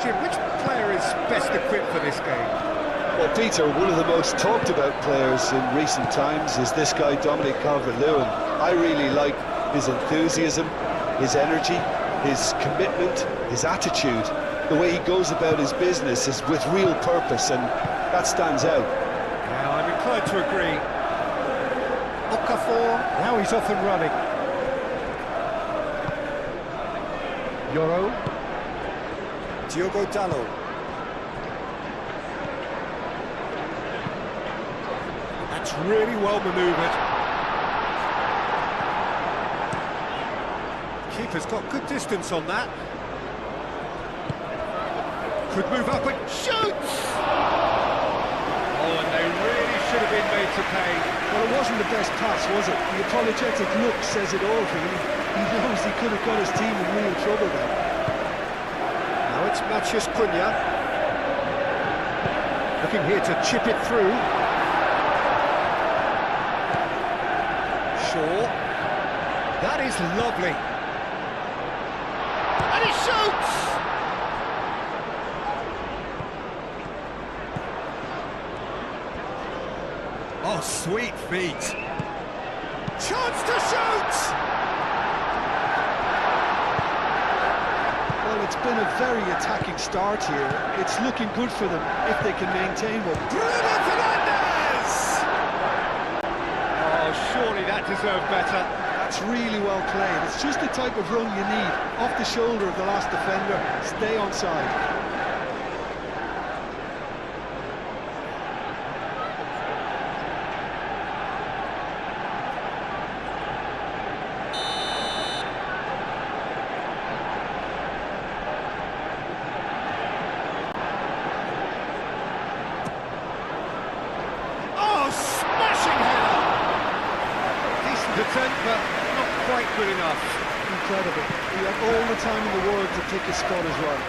Jim, which player is best equipped for this game? Well, Peter, one of the most talked about players in recent times is this guy, Dominic Calvert-Lewin. I really like his enthusiasm, his energy, his commitment, his attitude. The way he goes about his business is with real purpose, and that stands out. Yeah, I'm inclined to agree. Okafor, now he's off and running. Yoro. Diogo Dalot. That's really well manoeuvred. Keeper's got good distance on that. Could move up and shoots! Oh, and they really should have been made to pay. Well, it wasn't the best pass, was it? The apologetic look says it all, really. He knows he could have got his team in real trouble there. Now it's Matheus Cunha. Looking here to chip it through. Shaw. That is lovely. And he shoots! Oh, sweet feet. Chance to shoot! Well, it's been a very attacking start here. It's looking good for them if they can maintain one. Bruno Fernandes! Oh, surely that deserved better. That's really well played. It's just the type of run you need. Off the shoulder of the last defender, stay onside. Attempt, but not quite good enough. Incredible. He had all the time in the world to pick his spot as well.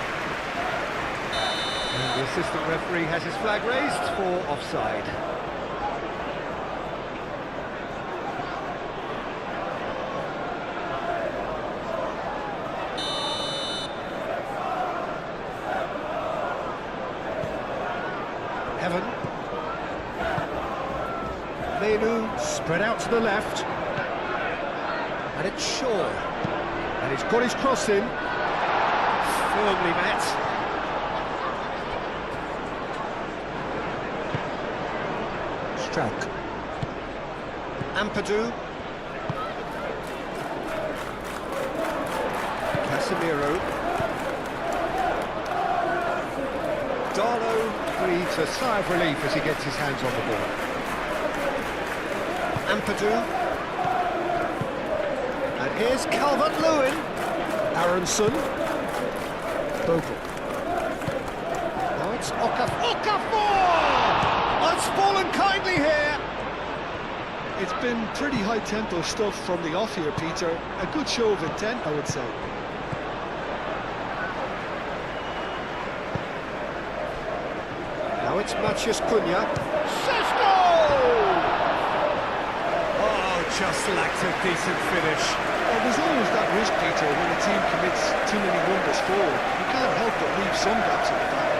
And the assistant referee has his flag raised for offside. Heaven. Menu spread out to the left. And it's Shaw. And he's got his cross in. Firmly met. Struck. Ampadu. Casemiro. Darlow breathes a sigh of relief as he gets his hands on the ball. Ampadu. And here's Calvert-Lewin. Aronson. Bogle. Now it's Okafor! Oh, it's fallen kindly here! It's been pretty high-tempo stuff from the off here, Peter. A good show of intent, I would say. Now it's Matheus Cunha. Sesko! Just lacked a decent finish. Well, there's always that risk, Peter, when a team commits too many wonders forward. You can't help but leave some gaps at the back.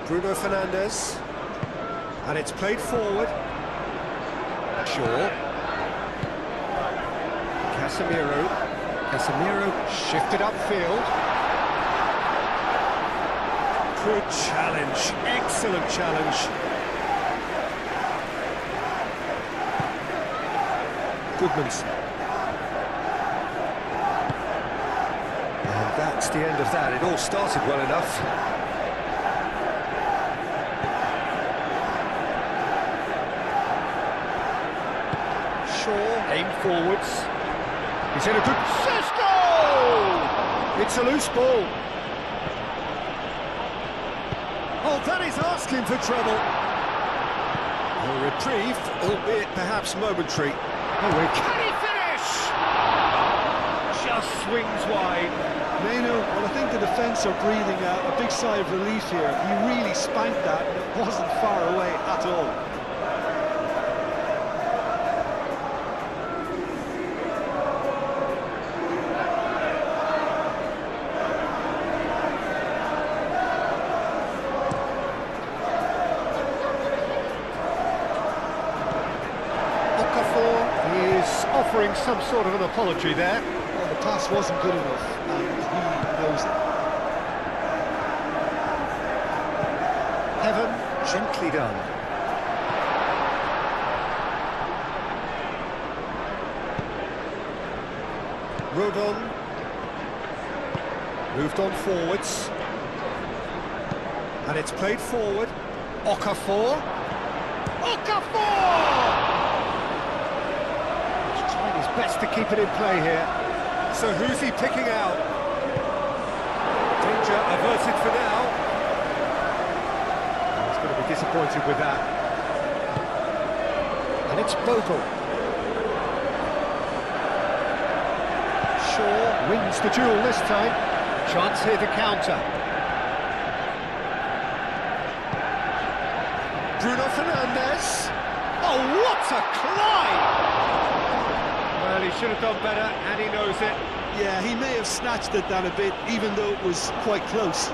Bruno Fernandes. And it's played forward. Shaw. Casemiro. Casemiro shifted upfield. Good challenge. Excellent challenge. Goodmanson. And that's the end of that. It all started well enough. Aim forwards. He's in a good... Sesko! It's a loose ball. Oh, that is asking for trouble. A reprieve, albeit perhaps momentary. Oh, can he finish? swings wide. Manu, well, I think the defence are breathing a big sigh of relief here. He really spanked that, and it wasn't far away at all. Offering some sort of an apology there. Well, the pass wasn't good enough, and he knows it. Heaven, gently done. Rodon. Moved on forwards. And it's played forward. Okafor. Okafor! Best to keep it in play here. So who's he picking out? Danger averted for now. He's going to be disappointed with that. And it's Bogle. Shaw wins the duel this time. Chance here to counter. Bruno Fernandes. Oh, what a climb! Well, he should have done better, and he knows it. Yeah, he may have snatched at that a bit, even though it was quite close.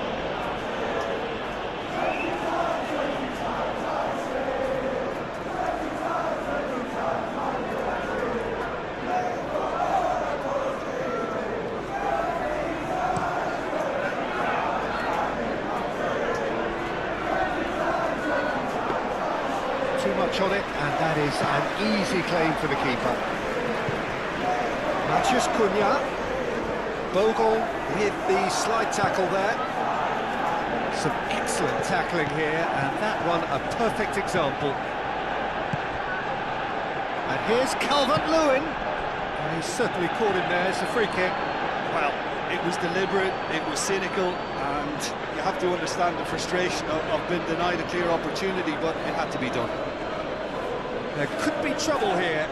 Too much on it, and that is an easy claim for the keeper. Matheus Cunha. Bogle with the slide tackle there. Some excellent tackling here, and that one a perfect example. And here's Calvert-Lewin. He's certainly caught him there. It's a free kick. Well, it was deliberate, it was cynical, and you have to understand the frustration of being denied a clear opportunity, but it had to be done. There could be trouble here.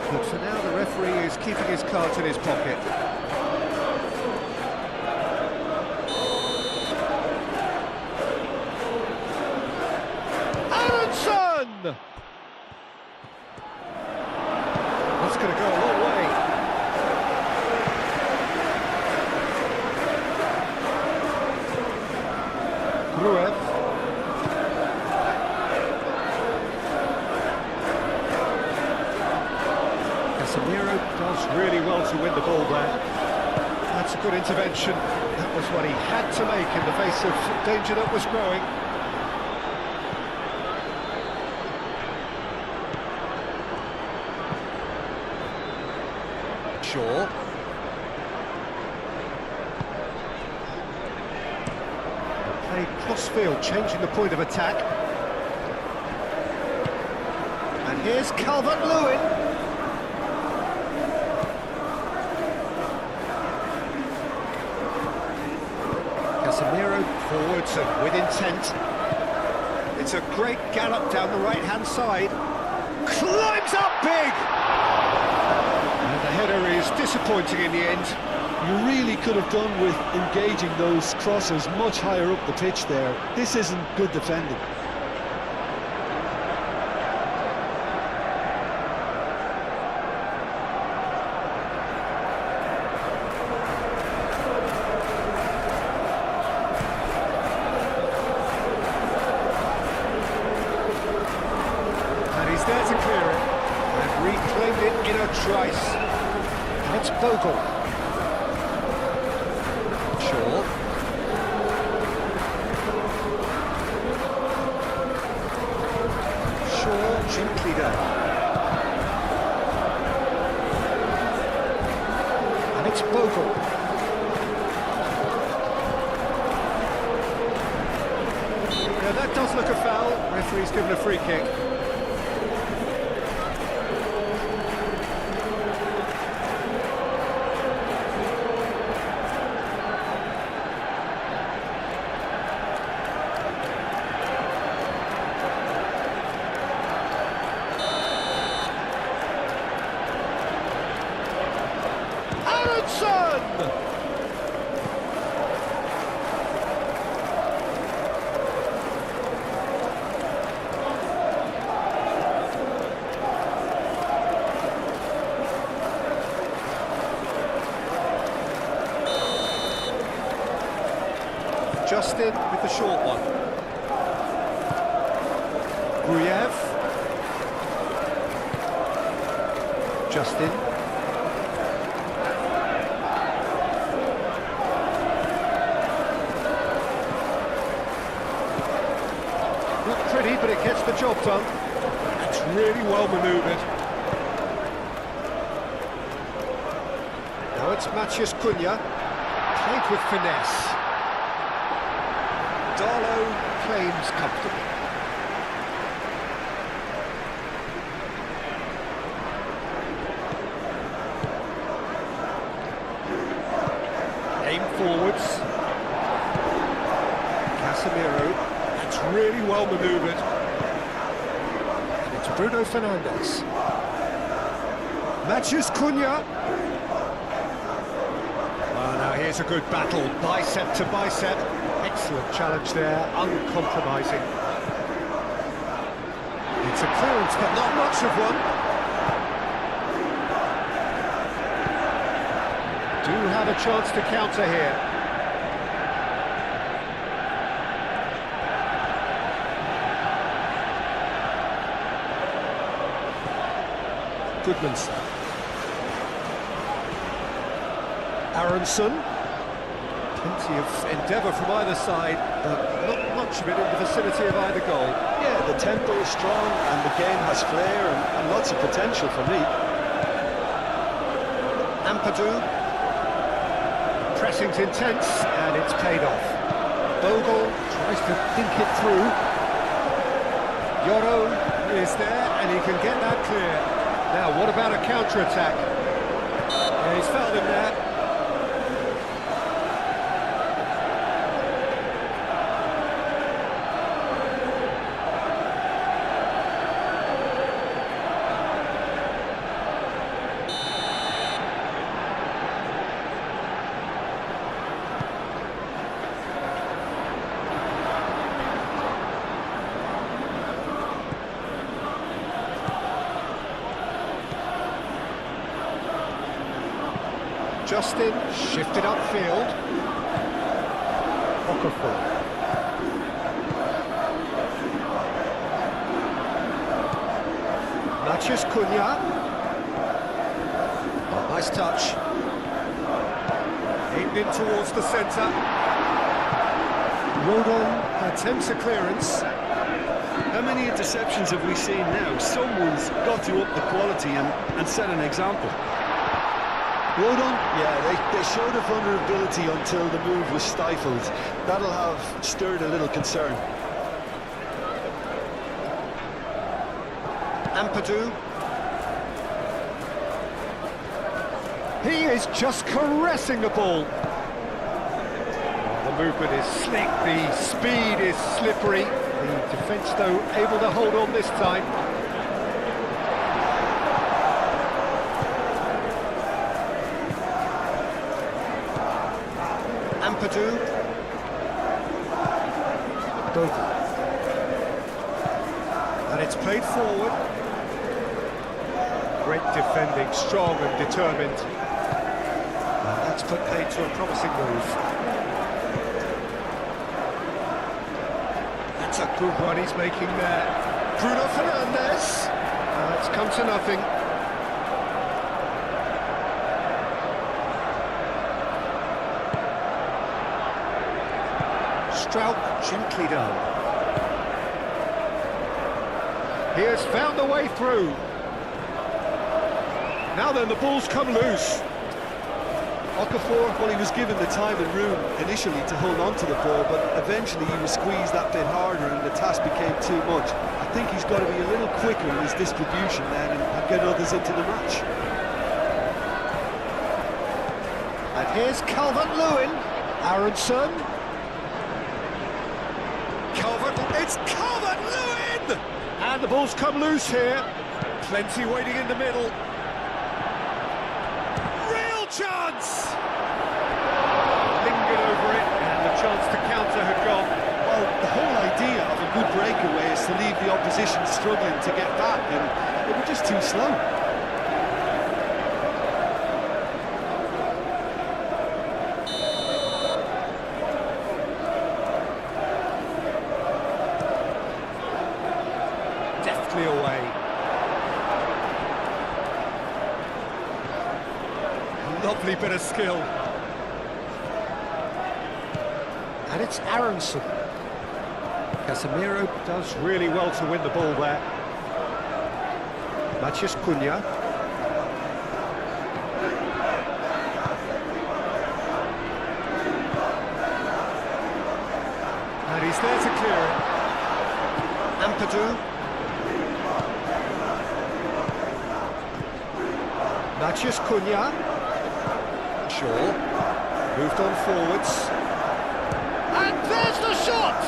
But for now, the referee is keeping his cards in his pocket. Aronson! That's going to go a long way. Gruev. Casemiro does really well to win the ball there. That's a good intervention. That was what he had to make in the face of danger that was growing. Shaw. Played cross-field, changing the point of attack. And here's Calvert-Lewin. Casemiro forwards and with intent. It's a great gallop down the right-hand side. Climbs up big! And the header is disappointing in the end. You really could have done with engaging those crossers much higher up the pitch there. This isn't good defending. There to clear it, and reclaimed it in a trice. That's Bogle. Shaw. Shaw gently done. And it's Bogle. Yeah, that does look a foul. Referee's given a free kick. Johnson! Justin with the short one. Gruyev. Justin. Not pretty, but it gets the job done. It's really well manoeuvred. Now it's Maciej Cunha. Played with finesse. Darlow claims comfortably. Aim forwards. Casemiro. That's really well manoeuvred. And it's Bruno Fernandes. Maciej Cunha. Well, now here's a good battle, bicep to bicep. Excellent challenge there, uncompromising. It's a clearance, but not much of one. Do have a chance to counter here. Goodmanson. Aronson. Plenty of endeavour from either side, but not much of it in the vicinity of either goal. Yeah, the tempo is strong and the game has flair and lots of potential for me. Ampadu. Pressing's intense and it's paid off. Bogle tries to think it through. Yoro is there and he can get that clear. Now, what about a counter-attack? Yeah, he's fouled him there. Justin shifted upfield. Okafor. Maciej Cunha. Oh, nice touch. Aimed in towards the centre. Rodon attempts a clearance. How many interceptions have we seen now? Someone's got to up the quality and set an example. Rodon, yeah, they showed a vulnerability until the move was stifled. That'll have stirred a little concern. Ampadu. He is just caressing the ball. The movement is slick, the speed is slippery. The defence, though, able to hold on this time. Ampadu. Bogle. And it's played forward. Great defending, strong and determined. And that's put paid to a promising move. That's a good run he's making there. Bruno Fernandes. It's come to nothing. Strout gently done. He has found a way through. Now then, the ball's come loose. Okafor, well, he was given the time and room initially to hold on to the ball, but eventually he was squeezed that bit harder and the task became too much. I think he's got to be a little quicker in his distribution then and get others into the match. And here's Calvert-Lewin. Aronson. It's Calvert-Lewin! And the ball's come loose here. Plenty waiting in the middle. Real chance! Lingered over it, and the chance to counter had gone. Well, the whole idea of a good breakaway is to leave the opposition struggling to get back, and they were just too slow. Deftly away. Lovely bit of skill. And it's Aronson. Casemiro does really well to win the ball there. Matheus Cunha. And he's there to clear it. Ampadu. Matheus Cunha. Shaw. Moved on forwards. And there's the shot!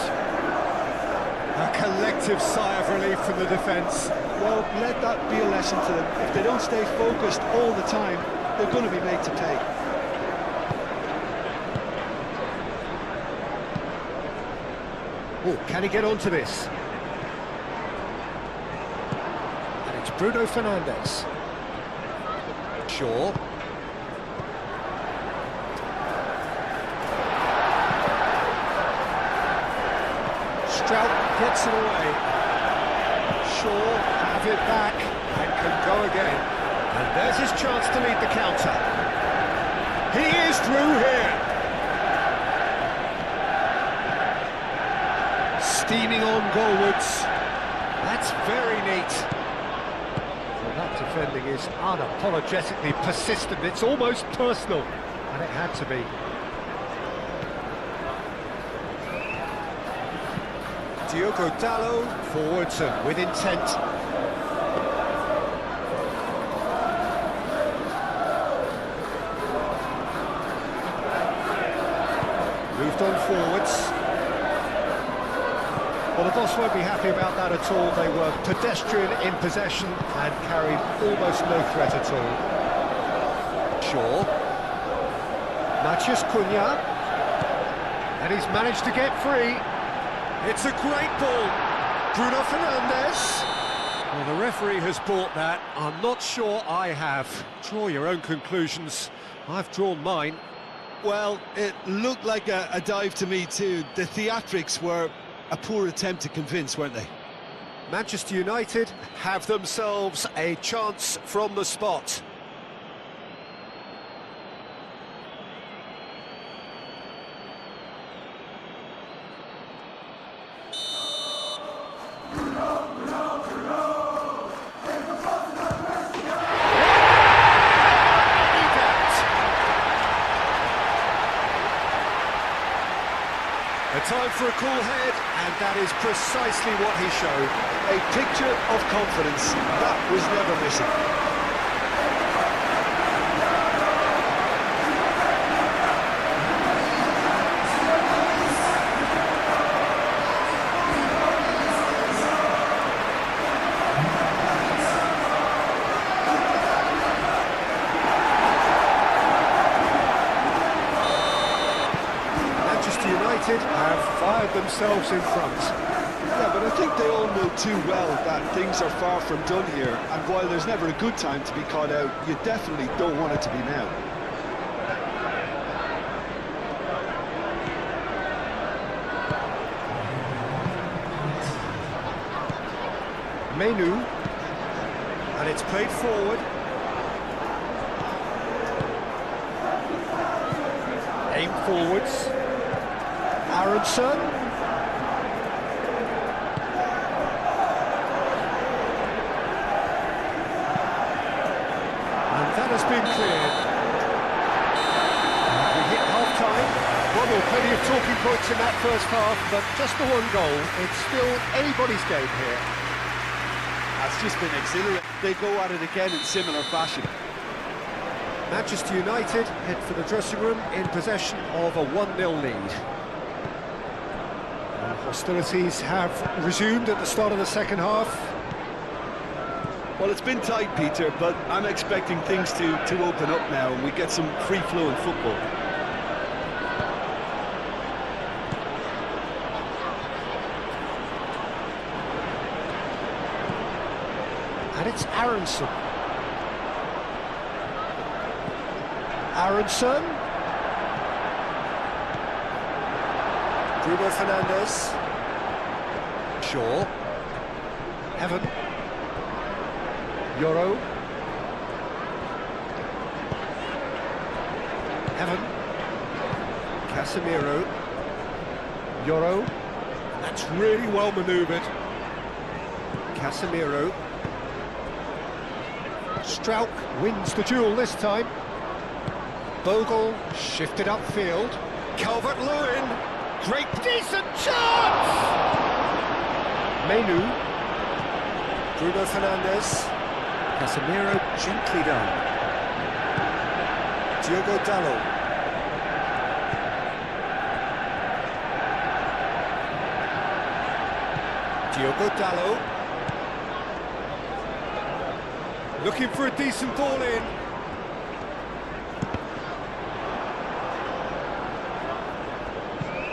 A collective sigh of relief from the defence. Well, let that be a lesson to them. If they don't stay focused all the time, they're going to be made to pay. Oh, can he get onto this? And it's Bruno Fernandes. Shaw. Strout gets it away. Shaw have it back and can go again. And there's his chance to lead the counter. He is through here. Steaming on goalwards. That's very neat. Well, that defending is unapologetically persistent. It's almost personal. And it had to be. Diogo Dalot, forwards and with intent. Moved on forwards. Well, the boss won't be happy about that at all. They were pedestrian in possession and carried almost no threat at all. Shaw. Matheus Cunha. And he's managed to get free. It's a great ball. Bruno Fernandes. Well, the referee has bought that. I'm not sure I have. Draw your own conclusions. I've drawn mine. Well, it looked like a dive to me too. The theatrics were a poor attempt to convince, weren't they? Manchester United have themselves a chance from the spot. A time for a cool head, and that is precisely what he showed. A picture of confidence that was never missing. United have fired themselves in front. Yeah, but I think they all know too well that things are far from done here, and while there's never a good time to be caught out, you definitely don't want it to be now. Menu, and it's played forward. Aim forwards. Aronson. And that has been cleared. We hit half-time. Well, there were plenty of talking points in that first half, but just the one goal. It's still anybody's game here. That's just been exhilarating. They go at it again in similar fashion. Manchester United head for the dressing room in possession of a 1-0 lead. Hostilities have resumed at the start of the second half. Well, it's been tight, Peter, but I'm expecting things to open up now and we get some free-flowing football. And it's Aronson. Aronson. Bruno Fernandes. Shaw. Heaven. Euro. Heaven. Casemiro. Euro. That's really well manoeuvred. Casemiro. Strauch wins the duel this time. Bogle shifted upfield. Calvert-Lewin. Great, decent chance! Menu. Bruno Fernandes. Casemiro gently done. Diogo Dalot. Diogo Dalot. Looking for a decent ball in.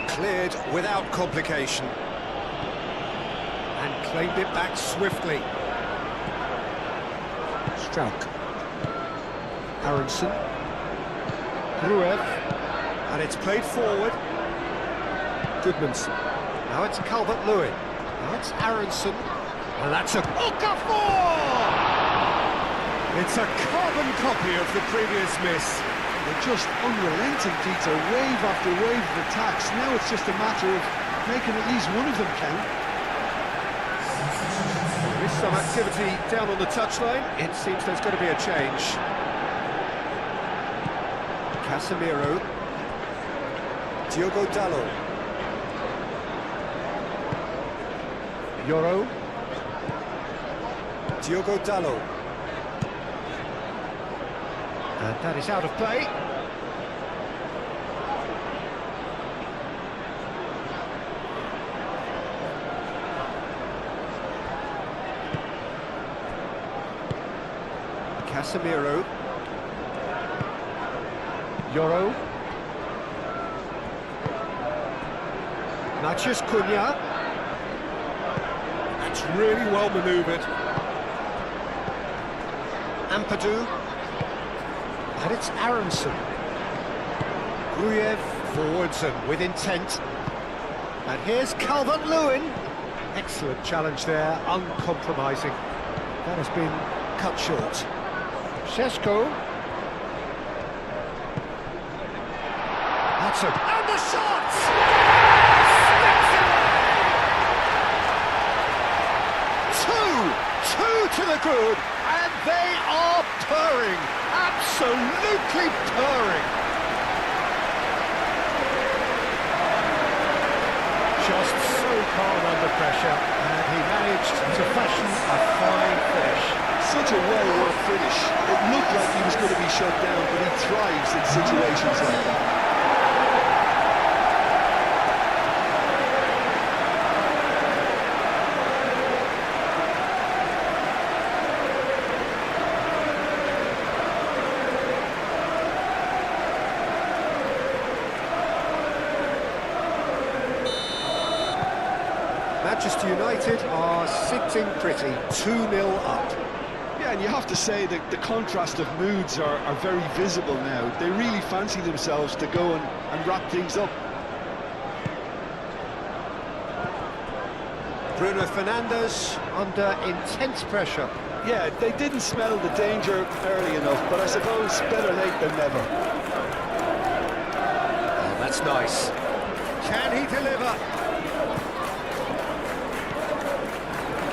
Cleared without complication. And claimed it back swiftly. Strauch. Aronson. Gruev. And it's played forward. Goodmanson. Now it's Calvert-Lewin. Now it's Aronson. And that's a Okafor! It's a carbon copy of the previous miss. They're just unrelenting, Peter, wave after wave of attacks. Now it's just a matter of making at least one of them count. There is some activity down on the touchline. It seems there's going to be a change. Casemiro. Diogo Dalot. Euro. Diogo Dalot. And that is out of play. Casemiro. Euro. Matheus Cunha. That's really well manoeuvred. Ampadu. And it's Aronson. Gruev forwards and with intent. And here's Calvert-Lewin. Excellent challenge there, uncompromising. That has been cut short. Šeško. That's a... And the shot! Steps away! Two to the good, and they are purring. Absolutely purring. Just so calm under pressure, and he managed to fashion a fine finish. Such a well-worked finish. It looked like he was going to be shut down, but he thrives in situations like that. Manchester United are sitting pretty, 2-0 up. Yeah, and you have to say that the contrast of moods are very visible now. They really fancy themselves to go and wrap things up. Bruno Fernandes under intense pressure. Yeah, they didn't smell the danger early enough, but I suppose better late than never. Oh, that's nice. Can he deliver?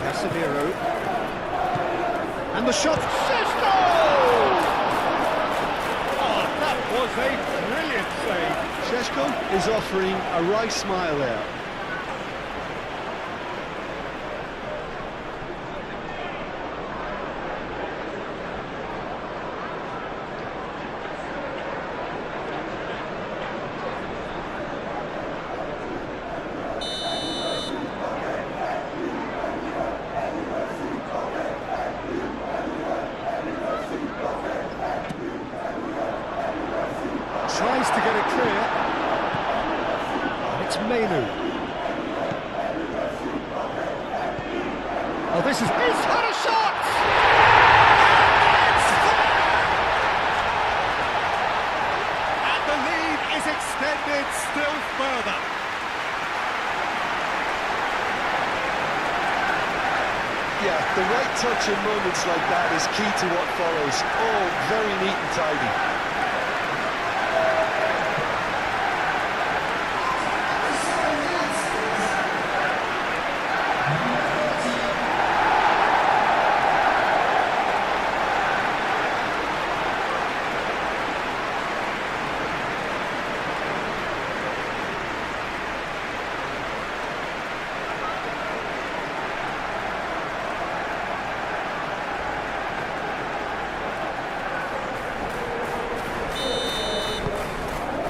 Casemiro. And the shot. Šeško! Oh, that was a brilliant save. Šeško is offering a wry smile there. tries to get it clear. And it's Menu. Oh, this is... He's had a shot! And the lead is extended still further. Yeah, the right touch in moments like that is key to what follows. Oh, very neat and tidy.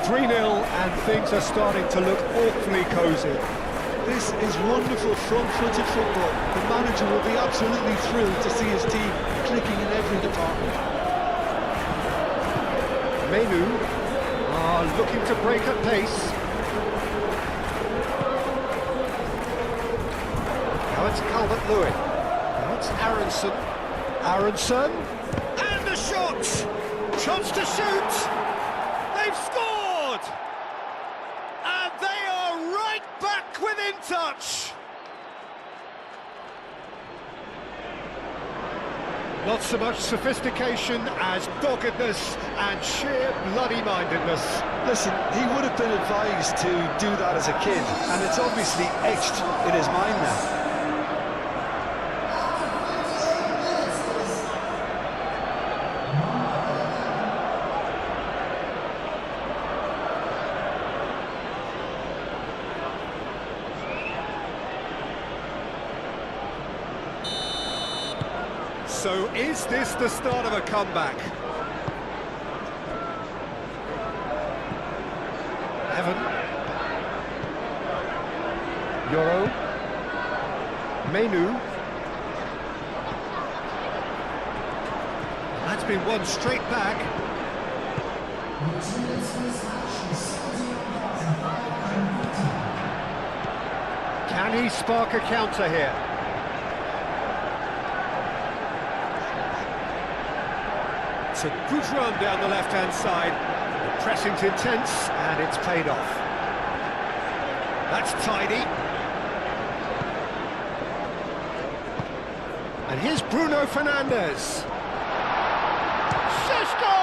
3-0 and things are starting to look awfully cosy. This is wonderful front-footed football. The manager will be absolutely thrilled to see his team clicking in every department. Menu are looking to break at pace. Now it's Calvert-Lewin. Now it's Aronson. Aronson. And a shot! Chance to shoot! They've scored! And they are right back within touch! Not so much sophistication as doggedness and sheer bloody-mindedness. Listen, he would have been advised to do that as a kid, and it's obviously etched in his mind now. So is this the start of a comeback? Evan. Yoro. Menu. That's been won straight back. Can he spark a counter here? It's a good run down the left-hand side. The pressing's intense, and it's paid off. That's tidy. And here's Bruno Fernandes. Šeško!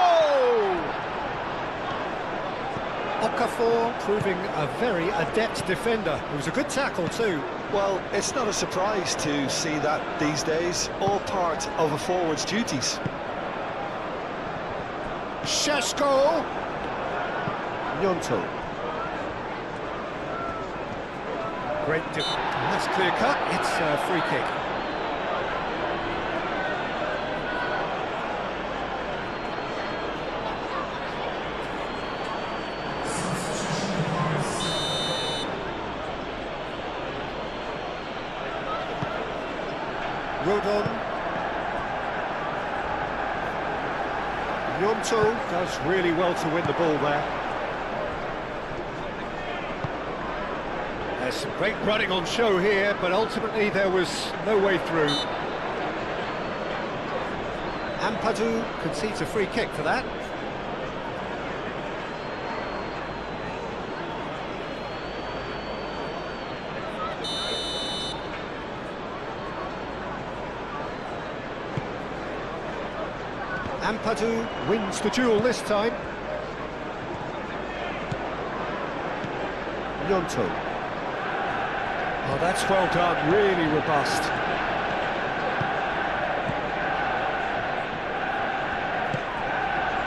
Okafor proving a very adept defender. It was a good tackle too. Well, it's not a surprise to see that these days, all part of a forward's duties. Šeško. Gnonto. Great that's clear cut. It's a free kick. Rodon. Gnonto does really well to win the ball there. There's some great running on show here, but ultimately there was no way through. Ampadu concedes a free kick for that. Ampadu wins the duel this time. Gnonto. Oh, that's well done, really robust.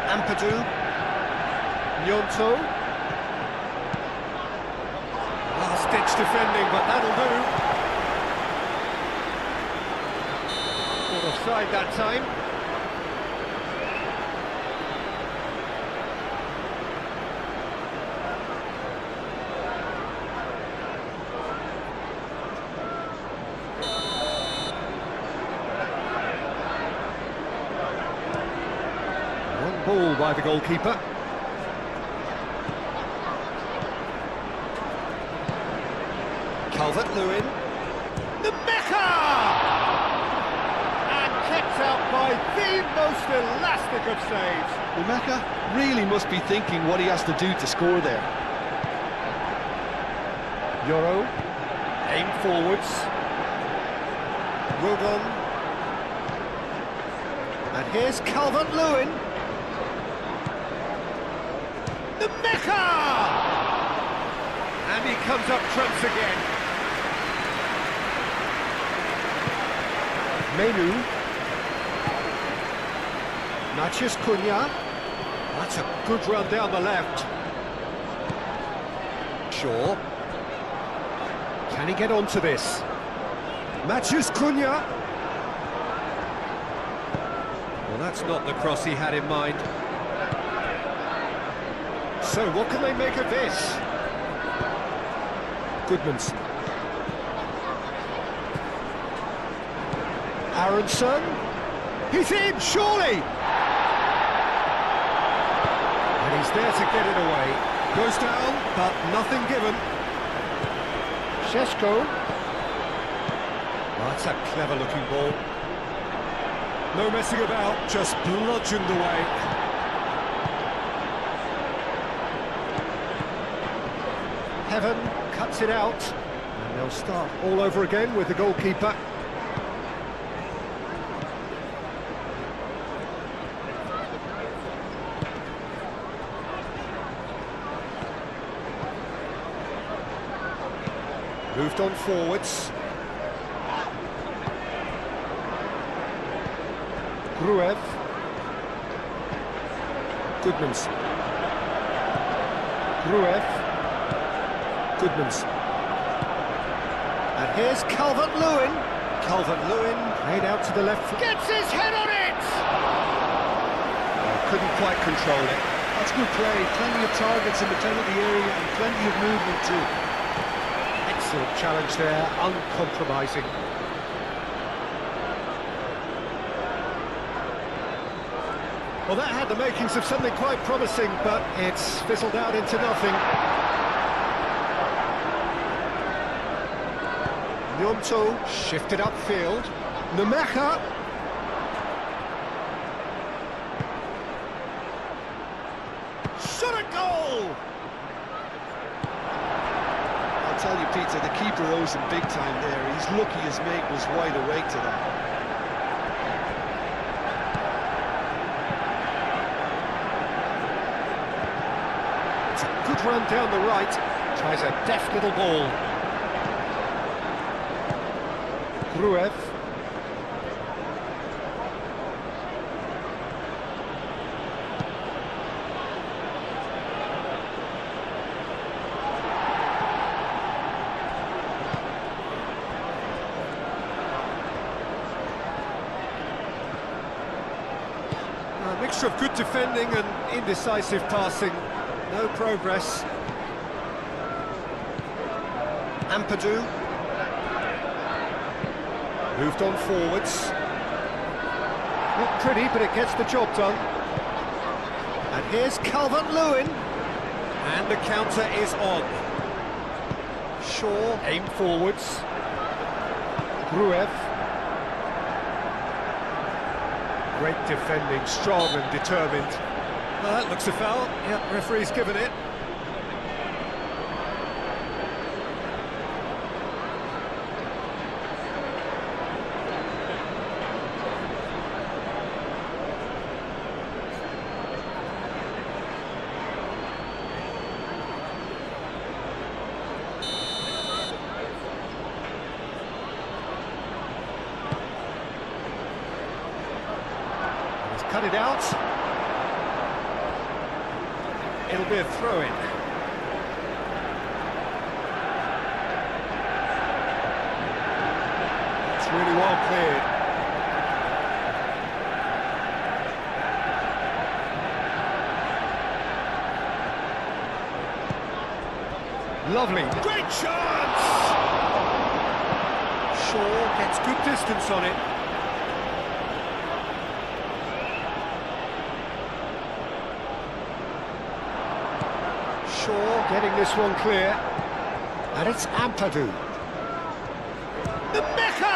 Ampadu. Gnonto. Last-ditch defending, but that'll do. Caught offside that time. Ball by the goalkeeper. Calvert-Lewin. The Mecca! And kept out by the most elastic of saves. Rebecca really must be thinking what he has to do to score there. Euro, aim forwards. Rodon. And here's Calvert-Lewin. The Mecca! And he comes up trumps again. Menu. Matheus Cunha. That's a good run down the left. Shaw. Can he get onto this? Matheus Cunha. Well, that's not the cross he had in mind. So, what can they make of this? Goodmanson. Aronson. He's in, surely! And he's there to get it away. Goes down, but nothing given. Šeško. Oh, that's a clever-looking ball. No messing about, just bludgeoned away. Heaven cuts it out, and they'll start all over again with the goalkeeper. Moved on forwards. Gruev. Goodmanson. Gruev. Goodmanson. And here's Calvert-Lewin. Calvert-Lewin played out to the left. Gets his head on it! Couldn't quite control it. That's good play. Plenty of targets in the penalty area and plenty of movement too. Excellent challenge there, uncompromising. Well, that had the makings of something quite promising, but it's fizzled out into nothing. Nyonto shifted upfield. Nemeka. Shot a goal! I'll tell you, Peter, the keeper owes him big time there. He's lucky his mate was wide awake to that. It's a good run down the right. Tries a deft little ball. Gruev. A mixture of good defending and indecisive passing. No progress. Ampadu. Moved on forwards. Not pretty, but it gets the job done. And here's Calvert-Lewin. And the counter is on. Shaw, aim forwards. Gruev. Great defending, strong and determined. Well, that looks a foul. Yep, referee's given it. Cut it out. It'll be a throw-in. It's really well cleared. Lovely. Great chance! Shaw gets good distance on it. Shaw getting this one clear, and it's Ampadu. The Mecca!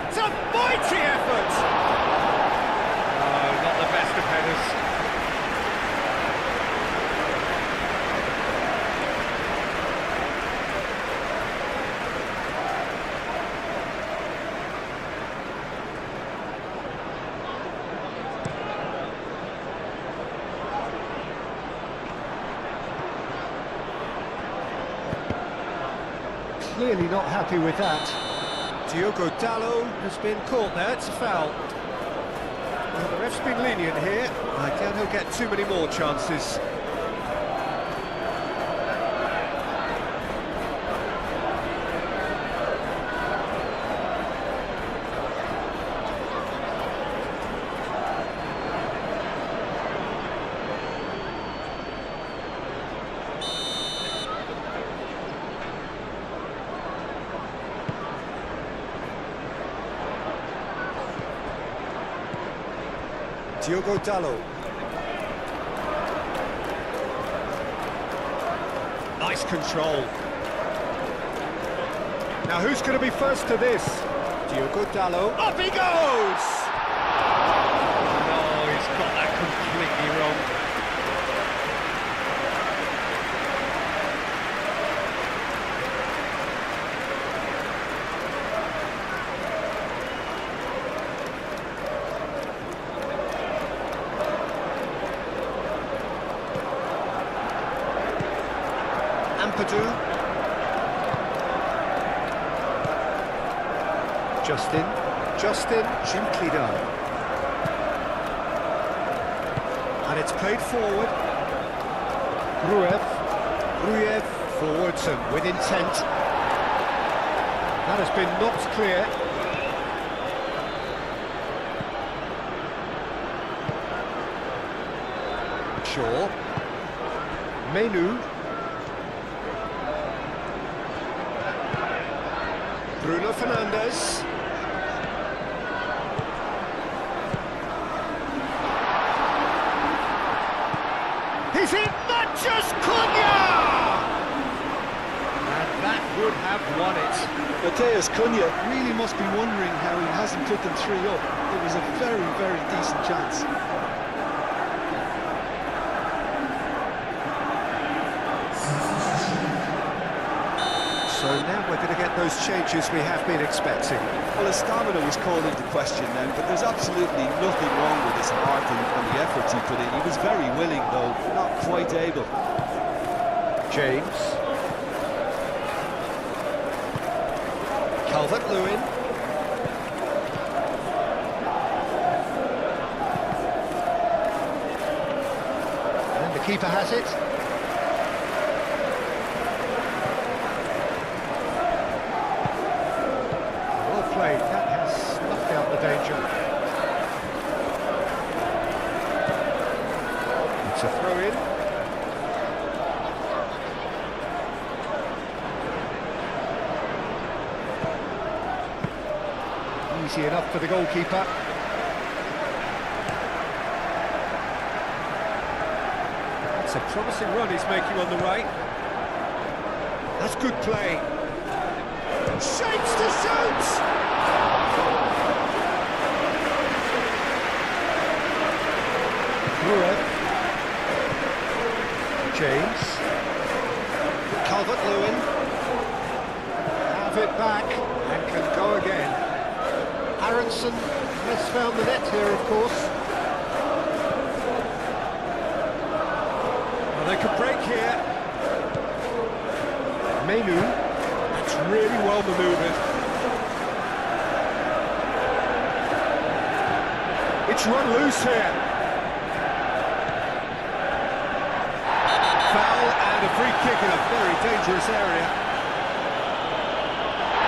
It's a mighty effort! Oh, not the best of headers. Clearly not happy with that. Diogo Dalot has been caught there, it's a foul. Well, the ref's been lenient here. I doubt he'll get too many more chances. Diogo Dalot. Nice control. Now who's going to be first to this? Diogo Dalot. Up he goes! No, he's got that completely wrong. Justin, gently done. And it's played forward. Gruev forwards and with intent. That has been knocked clear. Shaw. Menu. Bruno Fernandes. He's in Manchester Cunha! And that would have won it. Mateus Cunha really must be wondering how he hasn't put them 3 up. It was a very, very decent chance. So now we're going to get those changes we have been expecting. Well, his stamina was called into question then, but there's absolutely nothing wrong with his heart and the efforts he put in. He was very willing, though, not quite able. James. Calvert-Lewin. And the keeper has it. That has snuffed out the danger. It's a throw-in. Easy enough for the goalkeeper. It's a promising run he's making on the right. That's good play. Shapes to shoot! James. Calvert-Lewin. Have it back and can go again. Aronson has found the net here, of course. Well, they could break here. Menu. That's really well manoeuvred. It's run loose here. Foul and a free kick in a very dangerous area.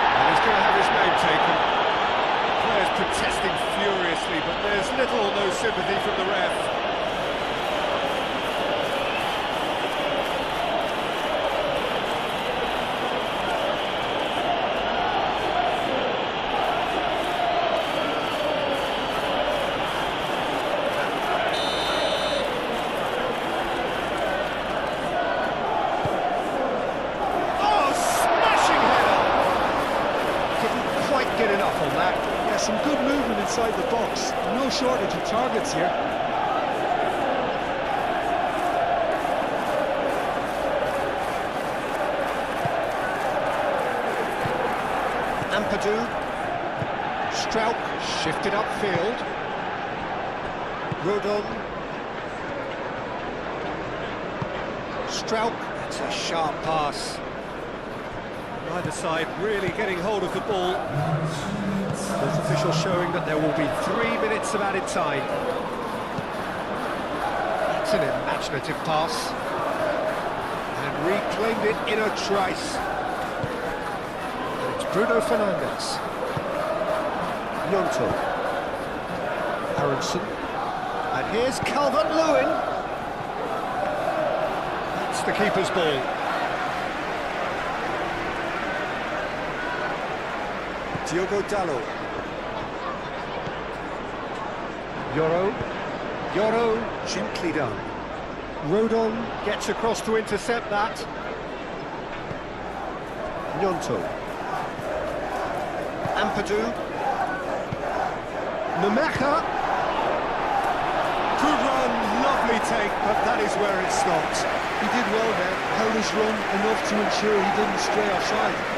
And he's going to have his name taken. Players protesting furiously, but there's little or sympathy from the ref. Get enough on that. Yeah, some good movement inside the box. No shortage of targets here. Ampadu. Strauch shifted upfield. Rodon. Strauch. That's a sharp pass. Either side really getting hold of the ball. There's official showing that there will be 3 minutes of added time. That's an imaginative pass. And reclaimed it in a trice. And it's Bruno Fernandes. Gnonto. Aronson. And here's Calvert-Lewin. That's the keeper's ball. Diogo Dalot. Yoro, gently done. Rodon gets across to intercept that. Gnonto. Ampadu. Nmecha. Good run, lovely take, but that is where it stopped. He did well there, held his run enough to ensure he didn't stray offside.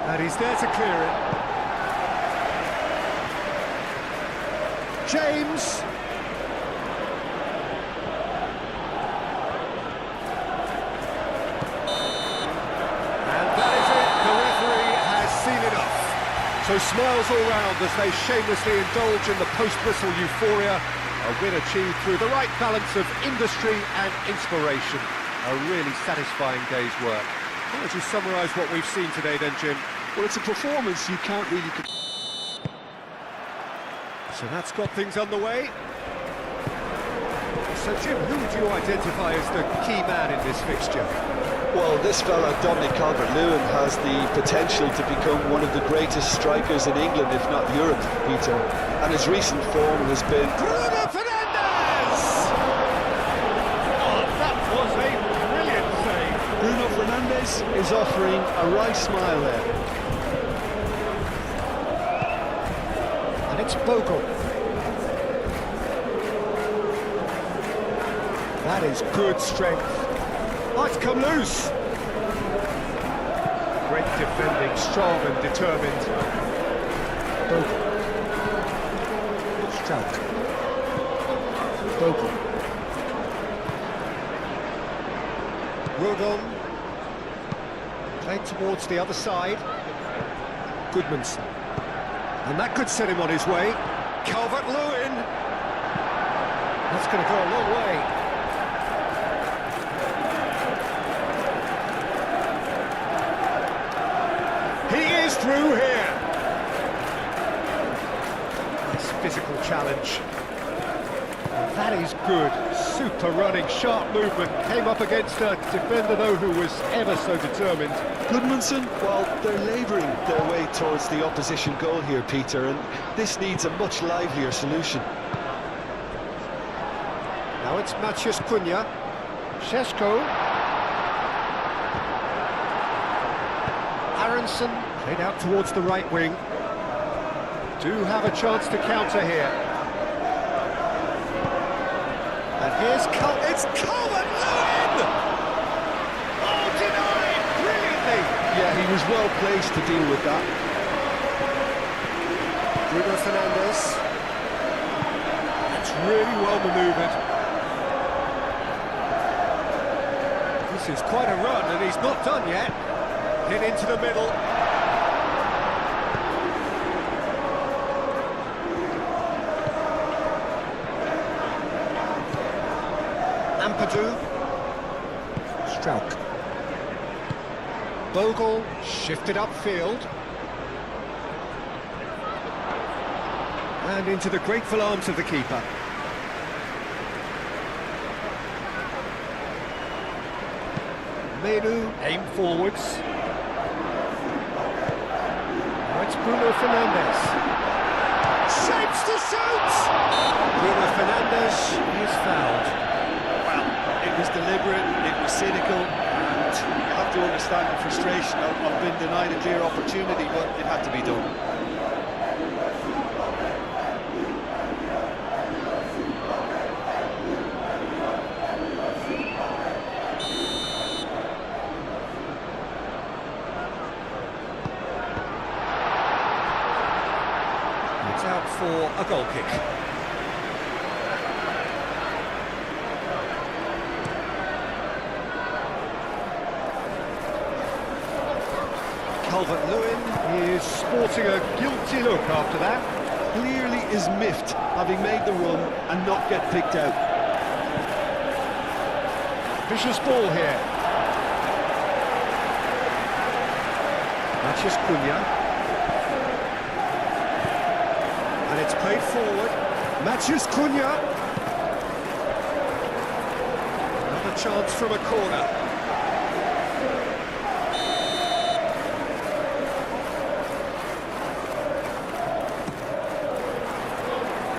And he's there to clear it. James. And that is it. The referee has seen enough. So smiles all round as they shamelessly indulge in the post-whistle euphoria. A win achieved through the right balance of industry and inspiration. A really satisfying day's work. How would you summarise what we've seen today then, Jim? Well, it's a performance you can't really... So that's got things underway. So, Jim, who would you identify as the key man in this fixture? Well, this fella, Dominic Calvert-Lewin, has the potential to become one of the greatest strikers in England, if not Europe, Peter. And his recent form has been... Bruno Fernandes! Oh, that was a brilliant save. Bruno Fernandes is offering a wry smile there. And it's Bogle. That is good strength. Oh, it's come loose. Great defending, strong and determined. Bogle. Strauch. Bogle. Rodon. Played towards the other side. Goodmanson. And that could set him on his way. Calvert-Lewin. That's going to go a long way. He is through here. Nice physical challenge. That is good. Super running, sharp movement. Came up against a defender, though, who was ever so determined. Goodmanson, well, they're labouring their way towards the opposition goal here, Peter, and this needs a much livelier solution. Now it's Maciej Cunha. Šeško. Aronson played out towards the right wing. Do have a chance to counter here. And here's it's Calvert-Lewin! Oh, denied brilliantly! Yeah, he was well placed to deal with that. Bruno Fernandes. That's really well manoeuvred. This is quite a run, and he's not done yet. Hit into the middle. Strauch. Bogle shifted upfield. And into the grateful arms of the keeper. Menu aim forwards. Now it's Bruno Fernandes. Shapes to shoot! Bruno Fernandes is fouled. Well, it was deliberate, it was cynical, and you have to understand the frustration of being denied a clear opportunity, but it had to be done. It's out for a goal kick. Calvert-Lewin is sporting a guilty look after that. Clearly is miffed, having made the run and not get picked out. Vicious ball here. Mathias Cunha. And it's played forward. Mathias Cunha. Another chance from a corner.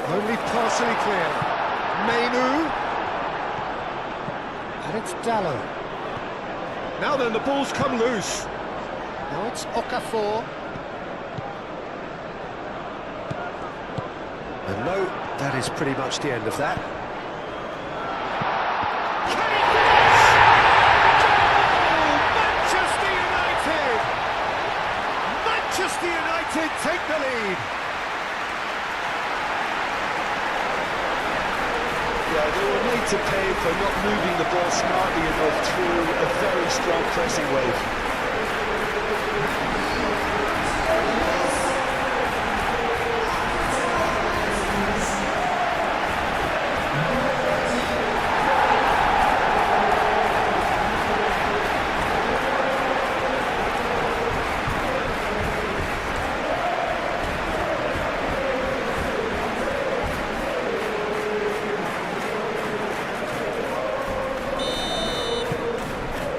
Only partially clear. Menu. And it's Dallo. Now then, the ball's come loose. Now it's Okafor. And no, that is pretty much the end of that. Can he finish? Goal! Manchester United! Manchester United take the lead. Yeah, they were made to pay for not moving the ball smartly enough through a very strong pressing wave.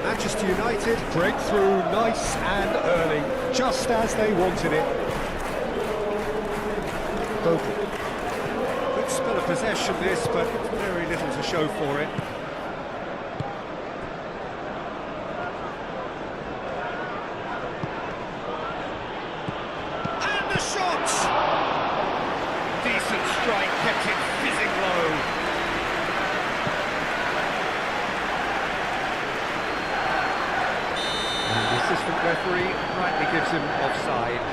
Manchester United break through nice and early, just as they wanted it. Bogle. Good spell of possession this, but very little to show for it. And the shot! Decent strike, kept it fizzing low. Assistant referee rightly gives him offside.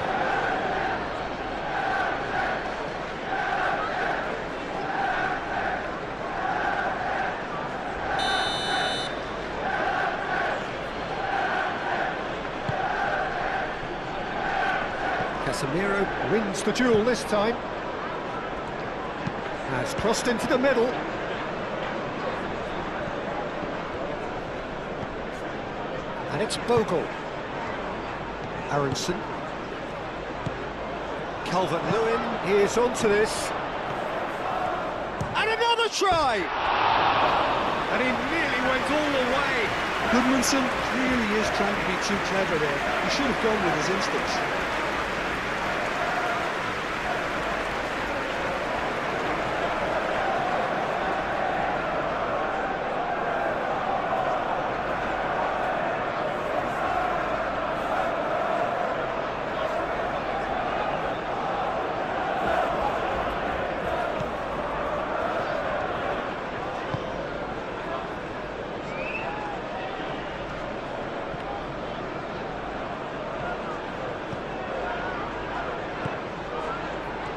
Casemiro wins the duel this time. Has crossed into the middle. And it's Bogle. Aronson. Calvert-Lewin is onto this. And another try! And he nearly went all the way. Goodmanson clearly is trying to be too clever there. He should have gone with his instincts.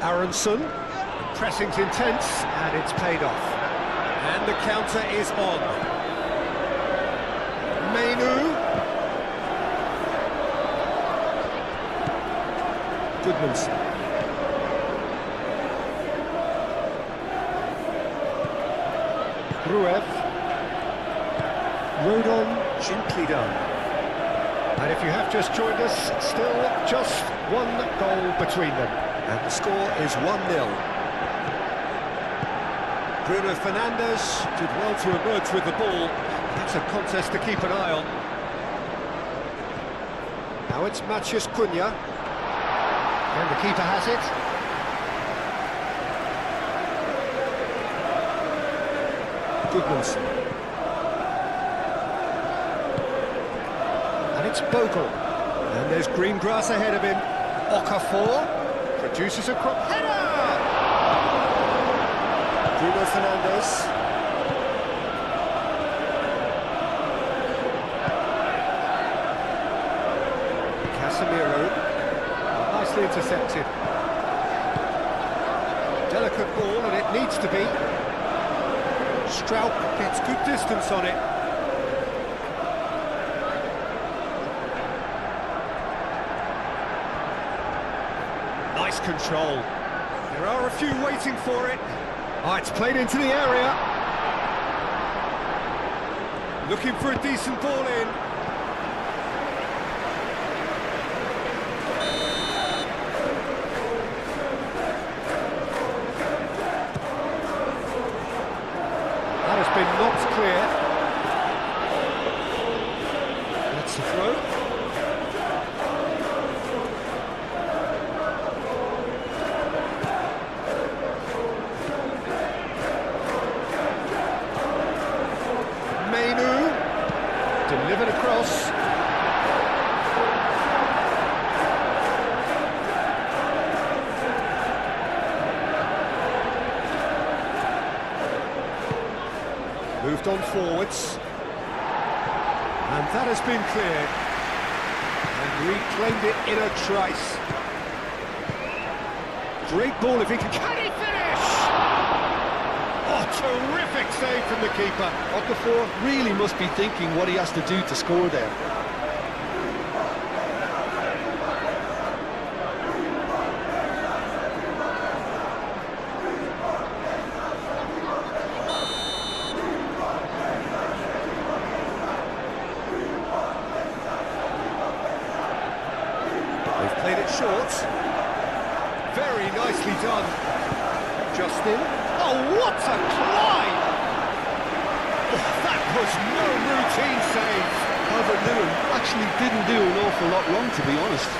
Aronson, the pressing's intense, and it's paid off. And the counter is on. Menu. Goodmanson. Gruev. Rodon Gently done. And if you have just joined us, still just one goal between them. And the score is 1-0. Bruno Fernandes did well to emerge with the ball. That's a contest to keep an eye on. Now it's Matheus Cunha. And the keeper has it. Goodmanson. And it's Bogle. And there's green grass ahead of him. Okafor produces a crop header! Bruno Fernandes. Casemiro. Nicely intercepted. Delicate ball, and it needs to be. Strauch gets good distance on it. Nice control. There are a few waiting for it. Oh, it's played into the area. Looking for a decent ball in. That has been knocked clear. That's the throw. Delivered across. Moved on forwards. And that has been cleared. And reclaimed it in a trice. Great ball if he can... Can he finish? Oh, terrific save from the keeper. Okafor really must be thinking what he has to do to score there. They've played it short. Very nicely done. Justin. Oh, what a climb! Oh, that was no routine save. Calvert-Lewin actually didn't do an awful lot wrong, to be honest.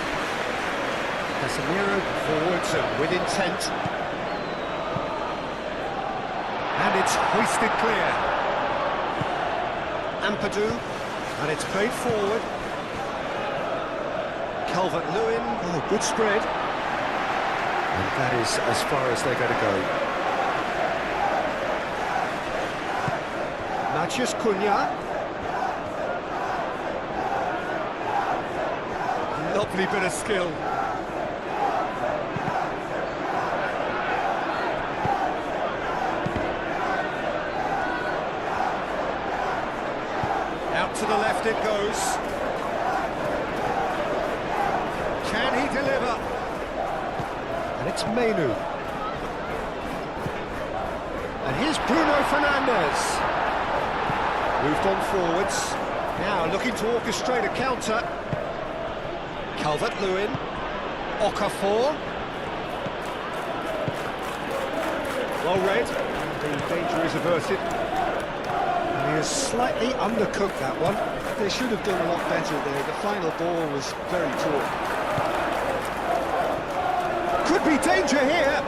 Casemiro forwards and with intent. And it's hoisted clear. Ampadu. And it's played forward. Calvert-Lewin. Oh, good spread. And that is as far as they're going to go. Matheus Cunha. Lovely bit of skill. Out to the left it goes. Can he deliver? And it's Menu. And here's Bruno Fernandes. Moved on forwards. Now looking to orchestrate a counter. Calvert-Lewin. Okafor. Well read. The danger is averted. And he has slightly undercooked that one. They should have done a lot better there. The final ball was very poor. Could be danger here.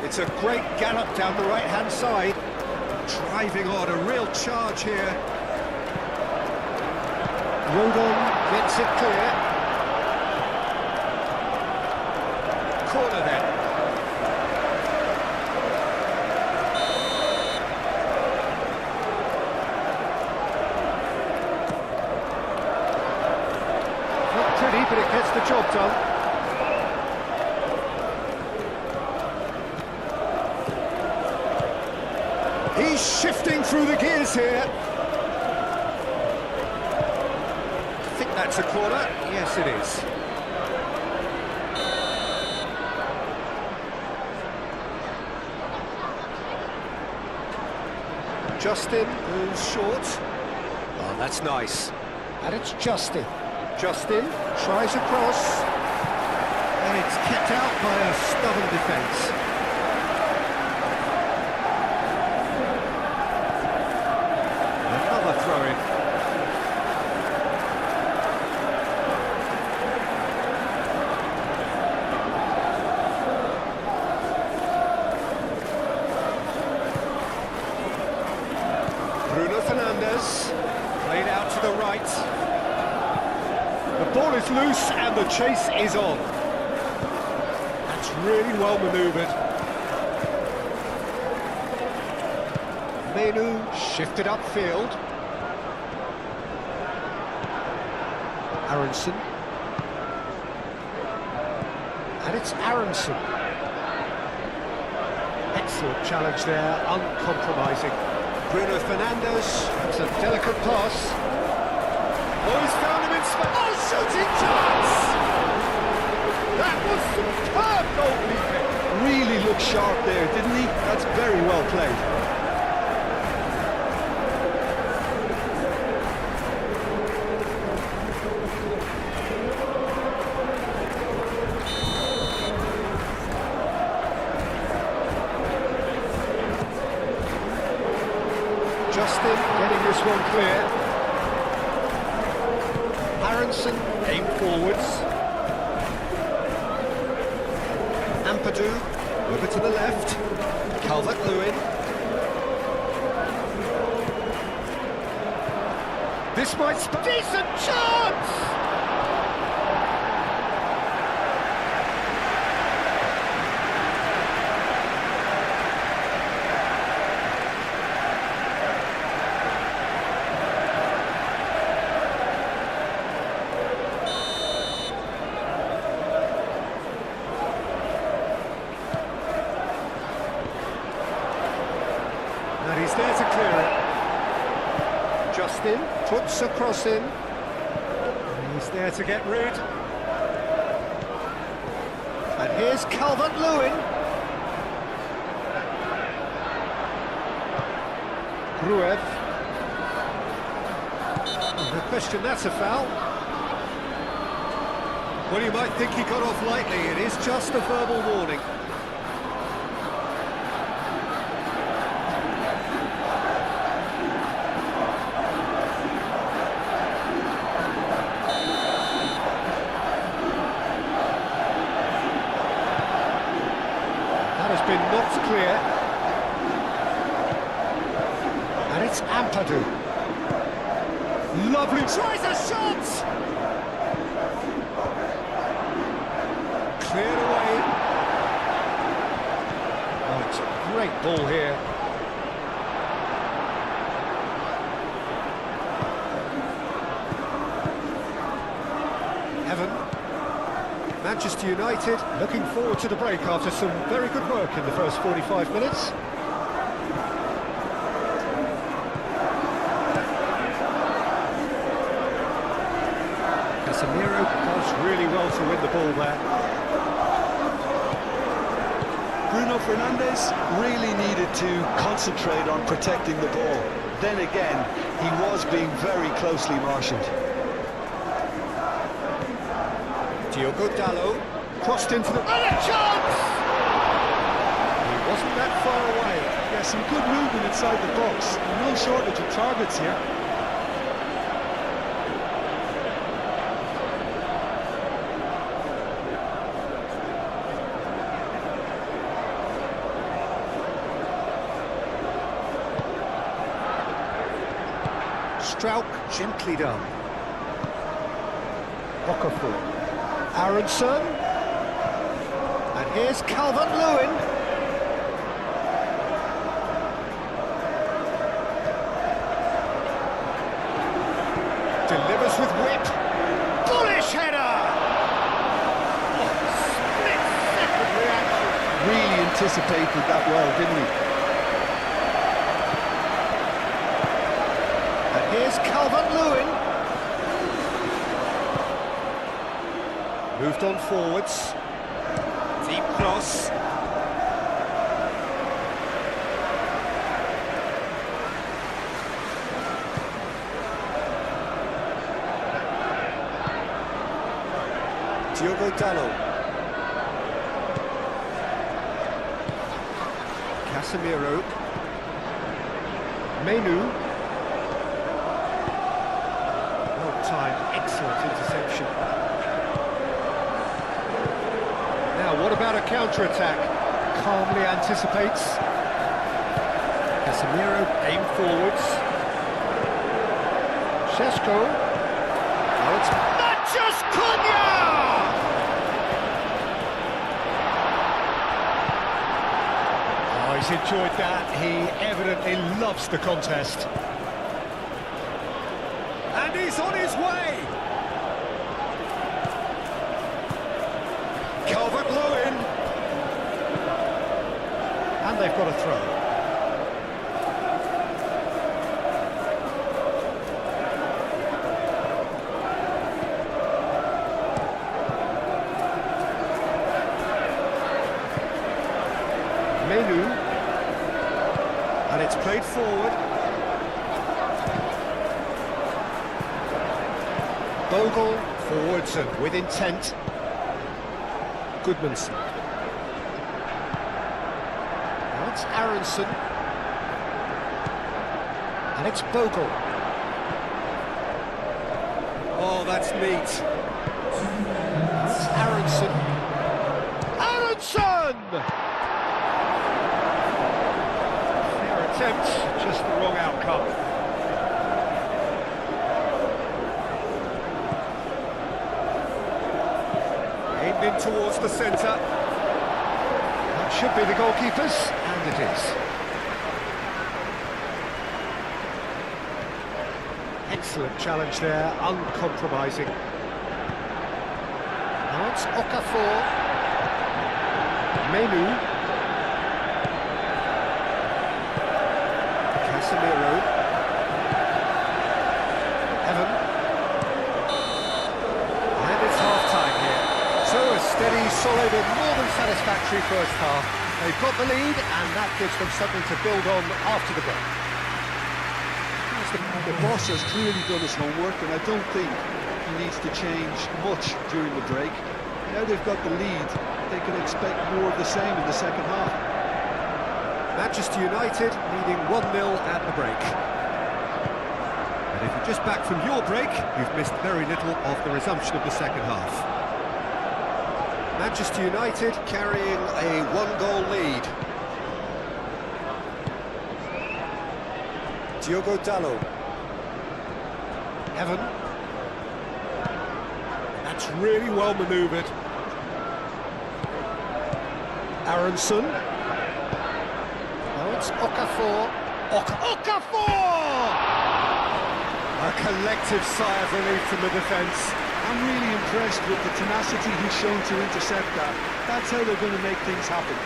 It's a great gallop down the right-hand side. Driving on, a real charge here. Rodon gets it clear. Corner then. Not pretty, but it gets the job done. He's shifting through the gears here. I think that's a corner. Yes, it is. Justin moves short. Oh, that's nice. And it's Justin. Justin tries across. And it's kept out by a stubborn defence. Another throw-in. Played out to the right. The ball is loose and the chase is on. That's really well manoeuvred. Menu shifted upfield. Aronson. And it's Aronson. Excellent challenge there, uncompromising. Bruno Fernandes, it's a delicate pass. Oh, he's found him in space. Oh, shooting chance! That was superb goalkeeping. Really looked sharp there, didn't he? That's very well played. Justin getting this one clear. Aronson aim forwards. Ampadu over to the left. Calvert-Lewin. This might decent chance! And he's there to clear it. Justin puts a cross in. And he's there to get rid. And here's Calvert-Lewin. Gruev. No question, that's a foul. Well, you might think he got off lightly. It is just a verbal warning. That has been knocked clear. And it's Ampadu. Lovely, tries a shot! Cleared away. Oh, it's a great ball here. Evan. Manchester United looking forward to the break after some very good work in the first 45 minutes. Casemiro does really well to win the ball there. Bruno Fernandes really needed to concentrate on protecting the ball. Then again, he was being very closely marshalled. Diogo Dalot crossed into the... And a chance! He wasn't that far away. Yeah, some good movement inside the box. No shortage of targets here. Strauch gently done. Okafor. Aronson. And here's Calvert-Lewin. Delivers with whip. Bullish header! Oh, split-second reaction. Really anticipated that well, didn't he? And here's Calvert-Lewin. Moved on forwards. Deep cross. Diogo Dalot. Casemiro. Menu. Well timed, excellent interception. Now, what about a counter-attack? Calmly anticipates. Casemiro aim forwards. Šeško. Now it's Mathias Cunha! Oh, he's enjoyed that. He evidently loves the contest. And he's on his way! Calvert-Lewin. And they've got a throw. Menu, and it's played forward. Bogle forwards and with intent. Goodmanson. Now it's Aronson, and it's Bogle. Oh, that's neat. That's Aronson. Aronson! Attempt, just the wrong outcome. Aimed in towards the centre. That should be the goalkeeper's, and it is. Excellent challenge there, uncompromising. Now it's Okafor. Menu. Casemiro. Evan. And it's half-time here. So a steady, solid and more than satisfactory first half. They've got the lead and that gives them something to build on after the break. The boss has clearly done his homework, and I don't think he needs to change much during the break. Now they've got the lead, they can expect more of the same in the second half. Manchester United leading 1-0 at the break. And if you're just back from your break, you've missed very little of the resumption of the second half. Manchester United carrying a one-goal lead. Diogo Dalot. Evan. That's really well manoeuvred. Aronson. Now it's Okafor. Okafor! A collective sigh of relief from the defence. I'm really impressed with the tenacity he's shown to intercept that. That's how they're going to make things happen.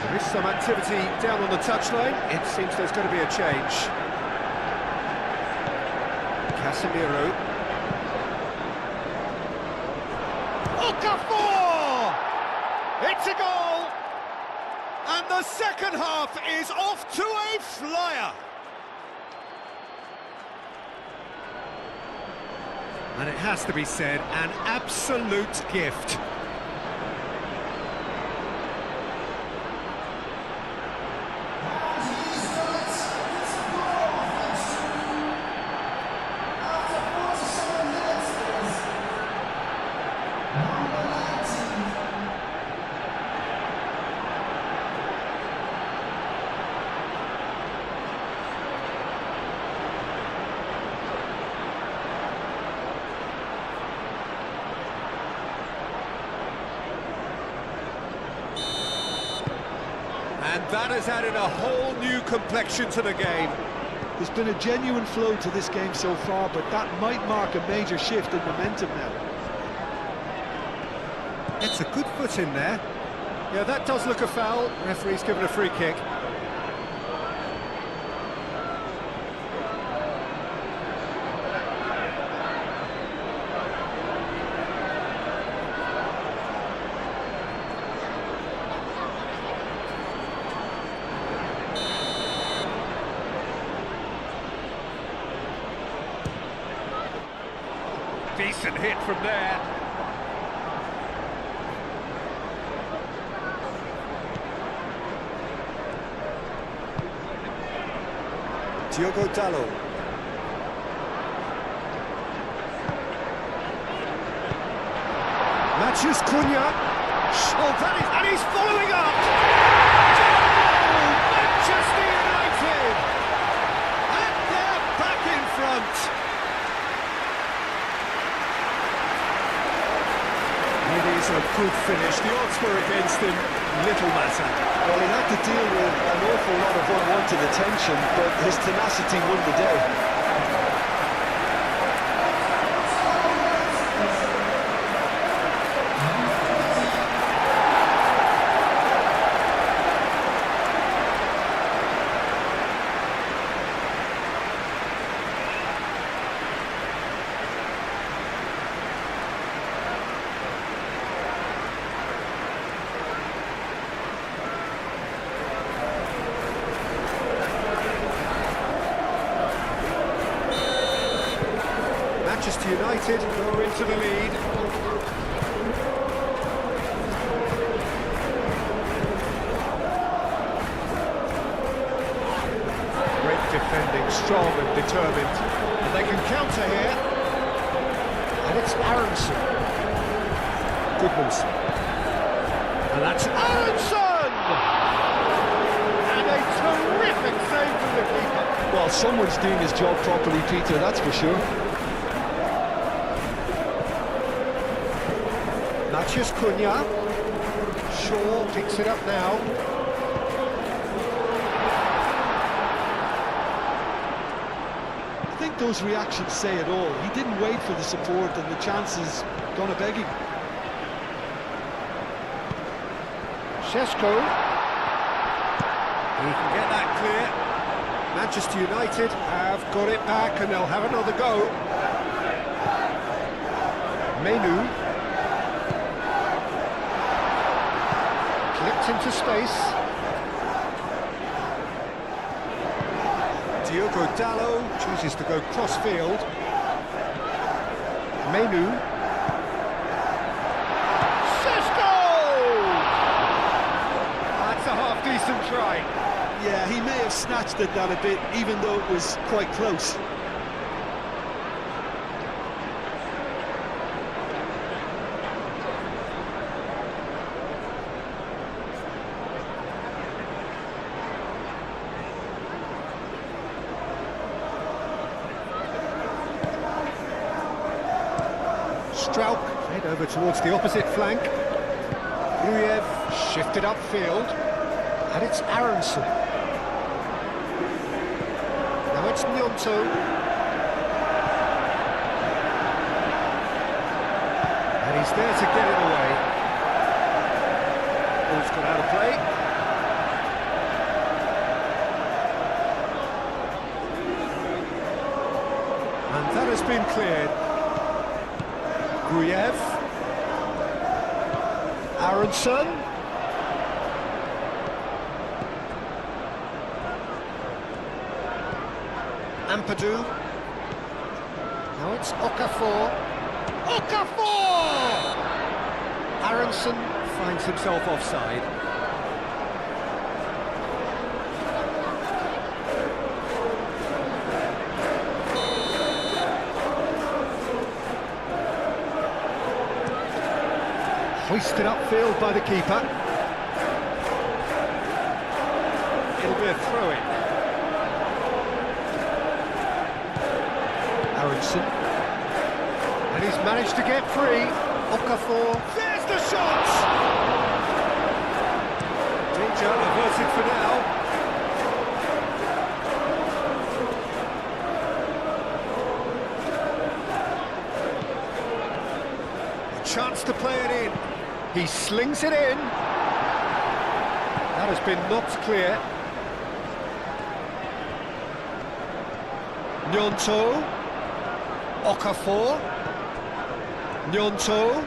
There is some activity down on the touchline. It seems there's going to be a change. Casemiro. Okafor! It's a goal! And the second half is off to a flyer! And it has to be said, an absolute gift. And that has added a whole new complexion to the game. There's been a genuine flow to this game so far, but that might mark a major shift in momentum now. It's a good foot in there. Yeah, that does look a foul. Referee's given a free kick. decent hit from there. Diogo Dalot. Matheus Cunha. Oh, and he's following up. Oh, Manchester United. And they're back in front. It is a good finish. The odds were against him. Little matter. Well, he had to deal with an awful lot of unwanted attention, but his tenacity won the day. Manchester United go into the lead. Great defending, strong and determined. And they can counter here. And it's Aronson. Goodmanson. And that's Aronson! And a terrific save from the keeper. Well, someone's doing his job properly, Peter, that's for sure. Matheus Cunha. Shaw picks it up now. I think those reactions say it all. He didn't wait for the support and the chances gone a-begging. Šeško. He can get that clear. Manchester United have got it back and they'll have another go. Menu. Clipped into space. Diogo Dalot chooses to go cross-field. Menu. Šeško! That's a half-decent try. Yeah, he may have snatched at that a bit, even though it was quite close. Strauk head over towards the opposite flank. Gruyev shifted upfield, and it's Aronson. Now it's Gnonto. And he's there to get it away. Ball's got out of play. And that has been cleared. Gruyev, Aronson, Ampadu, now it's Okafor, Aronson finds himself offside. Hoisted upfield by the keeper. It'll be a throw-in. Aronson. And he's managed to get free. Okafor. There's the shot! Danger averted for now. A chance to play it in. He slings it in. That has been knocked clear. Gnonto. Okafor. Gnonto.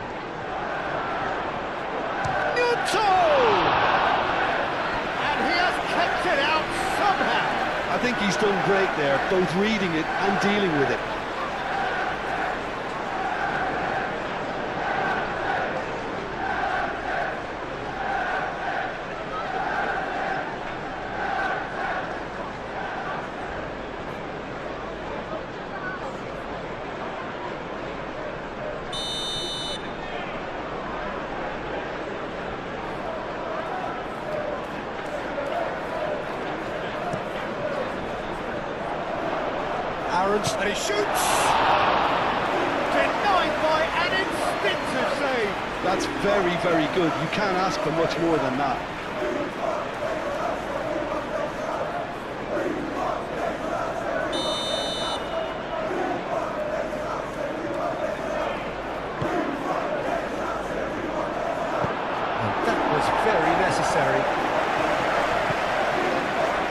And he has kept it out somehow. I think he's done great there, both reading it and dealing with it. chance, and he shoots! Denied by an instinctive save! That's very, very good. You can't ask for much more than that. That was very necessary.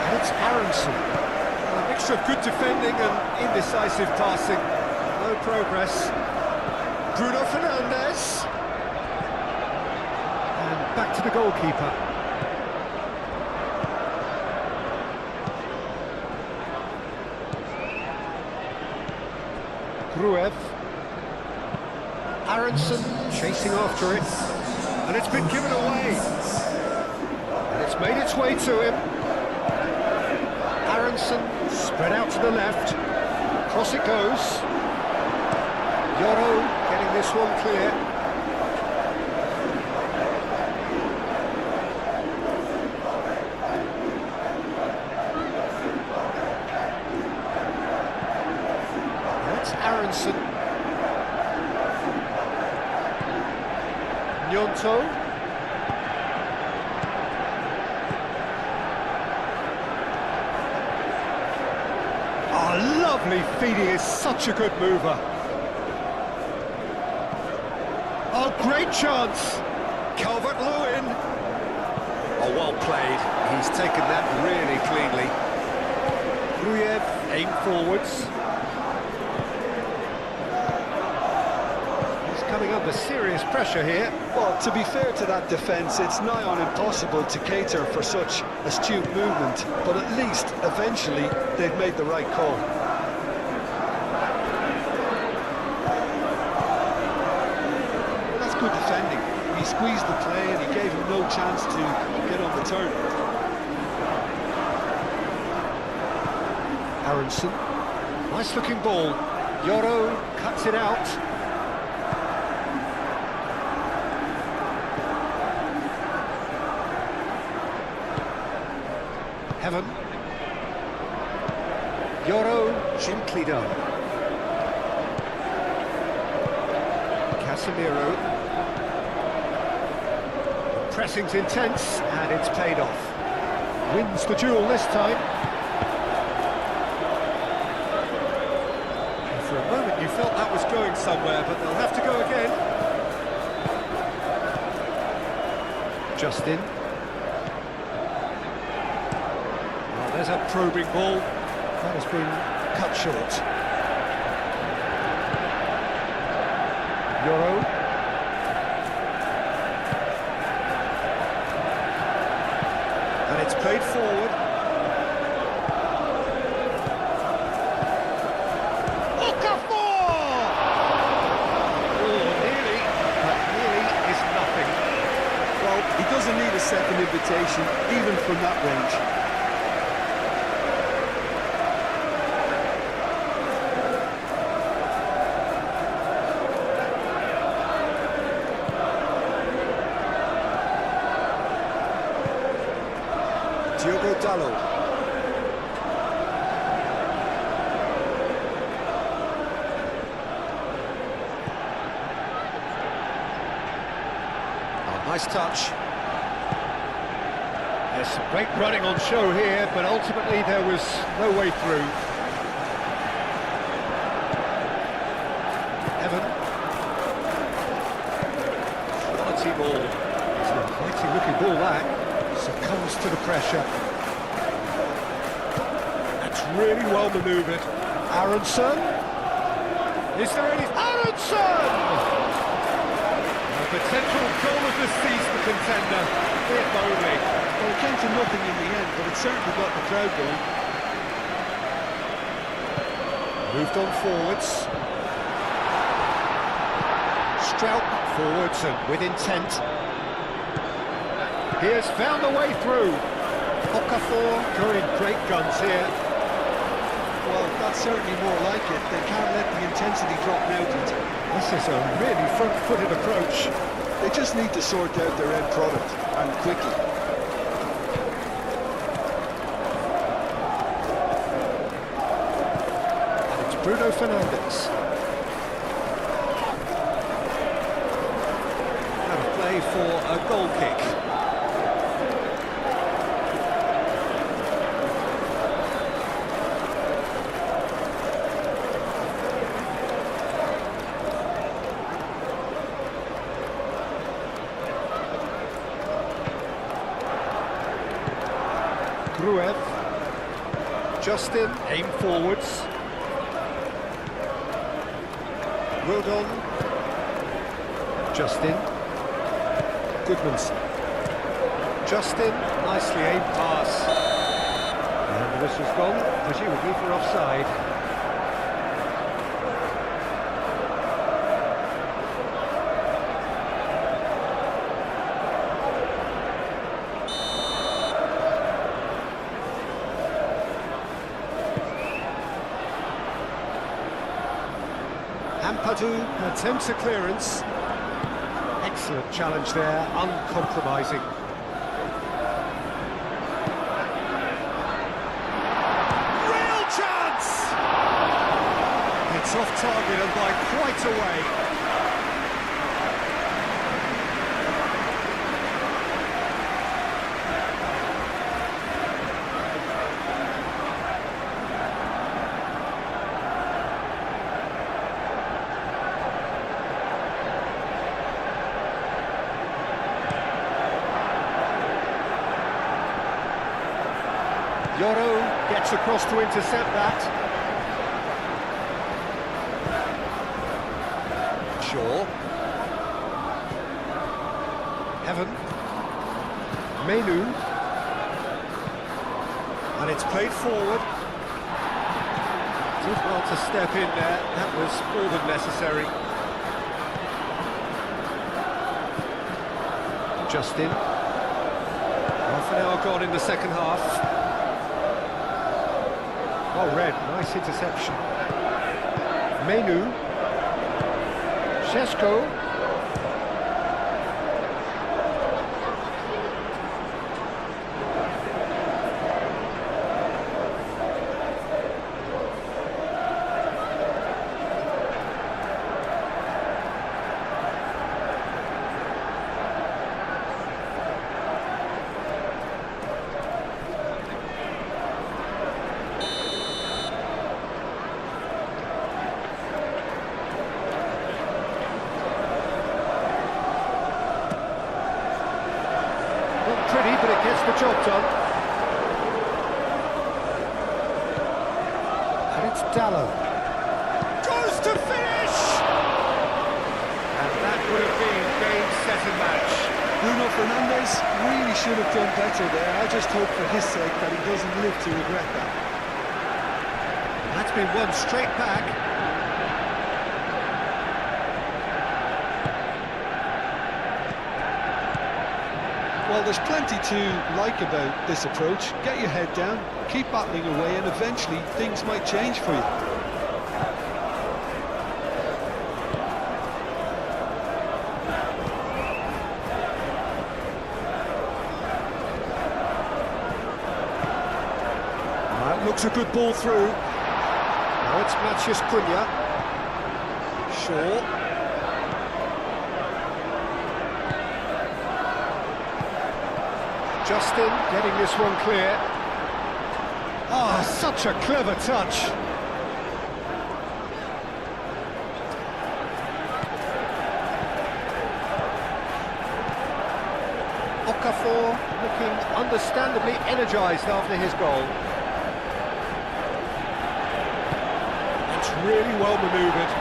And it's Aronson. A mixture of good defending and indecisive passing. No progress. Bruno Fernandes. And back to the goalkeeper. Gruev. Aronson chasing after it. And it's been given away. And it's made its way to him. Aronson spread out to the left. Cross it goes. Yoro getting this one clear. That's Aronson. Nyonto. Oh, lovely feet, he is such a good mover. Oh, great chance. Calvert-Lewin. Oh, well played. He's taken that really cleanly. Gruev aim forwards. Coming under serious pressure here. Well, to be fair to that defence, it's nigh on impossible to cater for such astute movement, but at least, eventually, they've made the right call. Well, that's good defending. He squeezed the play and he gave him no chance to get on the turn. Aronson. Nice looking ball. Yoro cuts it out. Heaven. Yoro, gently done. Casemiro. The pressing's intense, and it's paid off. Wins the duel this time. And for a moment you felt that was going somewhere, but they'll have to go again. Justin. There's a probing ball. That has been cut short. Yoro. And it's played forward. Okafor! Oh, nearly, but nearly is nothing. Well, he doesn't need a second invitation, even from that range. Diogo Dalot. Oh, nice touch. There's some great running on show here, but ultimately there was no way through. Evan. Quality ball. It's an inviting looking ball, that. Succumbs to the pressure. That's really well manoeuvred. Aronson. Is there any... Aronson! A potential goal of the season contender, if only. Well, it came to nothing in the end, but it certainly got the crowd going. Moved on forwards. Strout forwards and with intent. He has found a way through. Okafor going great guns here. Well, that's certainly more like it. They can't let the intensity drop now, Peter. This is a really front-footed approach. They just need to sort out their end product, and quickly. Bruno Fernandes. Out of play for a goal kick. Gruev. Justin, aim forwards. Rodon. Justin. Goodmanson. Justin, nicely aimed pass. And the whistle's gone, presumably for offside. Ampadu attempts a clearance. Excellent challenge there, uncompromising. Real chance! It's off target and by quite a way. Yoro gets across to intercept that. Shaw. Heaven. Menu. And it's played forward. Did well to step in there. That was more than necessary. Justin. Half an hour gone in the second half. Oh, Red, nice interception. Menu. Šeško. Pretty, but it gets the job done. And it's Dallo. Goes to finish! And that would have been game, set and match. Bruno Fernandes really should have done better there. I just hope for his sake that he doesn't live to regret that. That's been won straight back. Well, there's plenty to like about this approach. Get your head down, keep battling away, and eventually things might change for you. That looks a good ball through. Now it's Matheus Cunha. Shaw. Justin getting this one clear. Ah, such a clever touch. Okafor looking understandably energised after his goal. It's really well manoeuvred.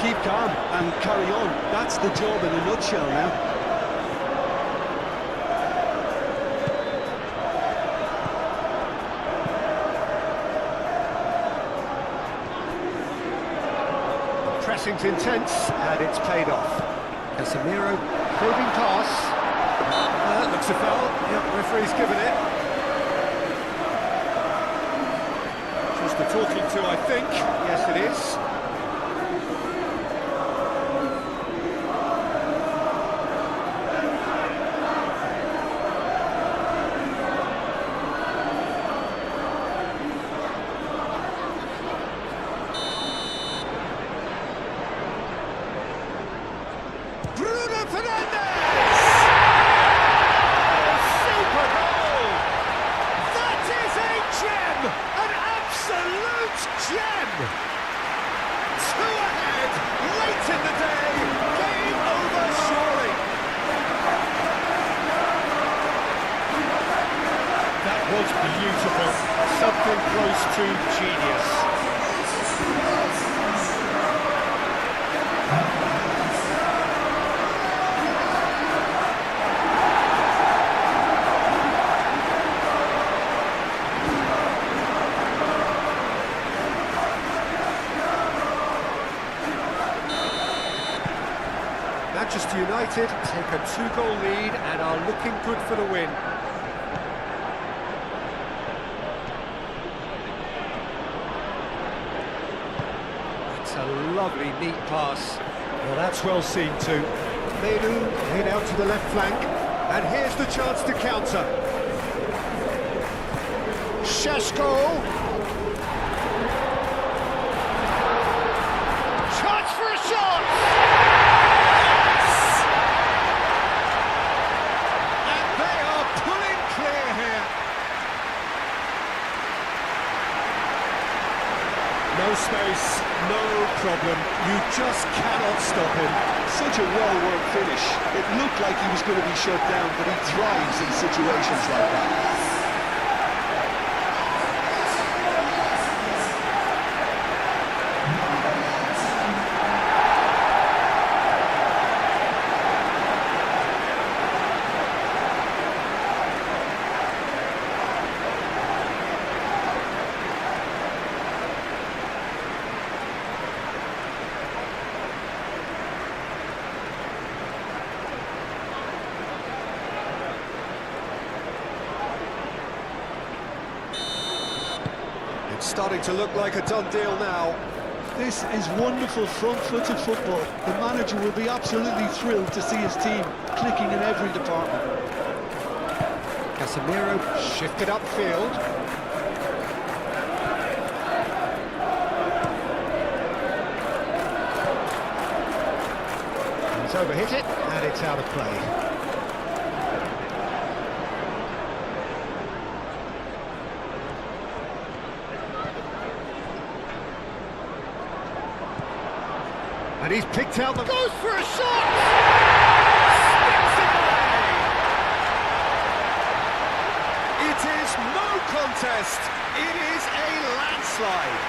Keep calm and carry on. That's the job in a nutshell now. Pressing's intense, and it's paid off. Casemiro probing pass. Looks a foul. Yep, referee's given it. Just the talking to, I think. Yes, it is. Manchester United take a 2-goal lead and are looking good for the win. It's a lovely, neat pass. Well, that's well seen too. Menu laid out to the left flank, and here's the chance to counter. Šeško. Chance for a shot! Yes! And they are pulling clear here. No space, no problem. You just cannot stop him. Such a well-worked finish. It looked like he was going to be shut down, but he thrives in situations like that. It's starting to look like a done deal now. This is wonderful front-footed football. The manager will be absolutely thrilled to see his team clicking in every department. Casemiro shifted upfield. He's overhit it, and it's out of play. And he's picked out the... Goes for a shot! Sticks it away! It is no contest. It is a landslide.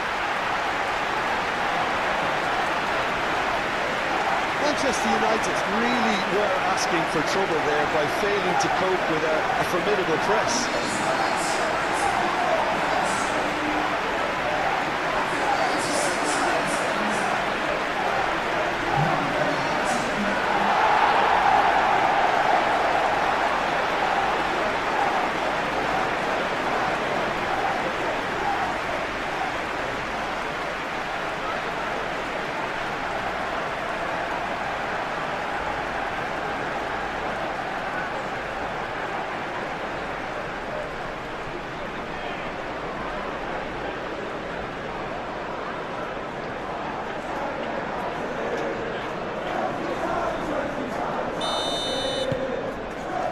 Manchester United really were asking for trouble there by failing to cope with a formidable press.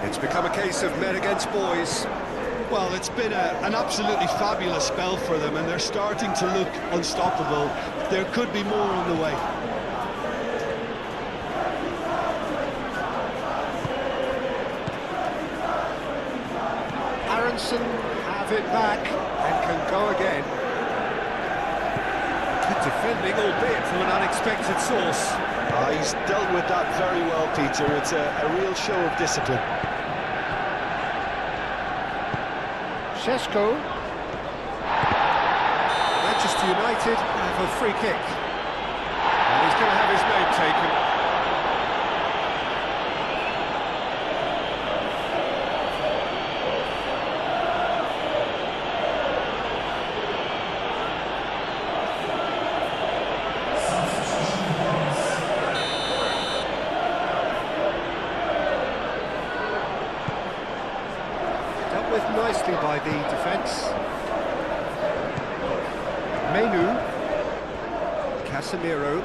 It's become a case of men against boys. Well, it's been an absolutely fabulous spell for them, and they're starting to look unstoppable. There could be more on the way. Aronson have it back and can go again. Good defending, albeit from an unexpected source. He's dealt with that very well, Peter. It's a real show of discipline. Šeško. Manchester United have a free kick. And he's going to have his name taken. Dealt with nicely by the defence. Menu, Casemiro,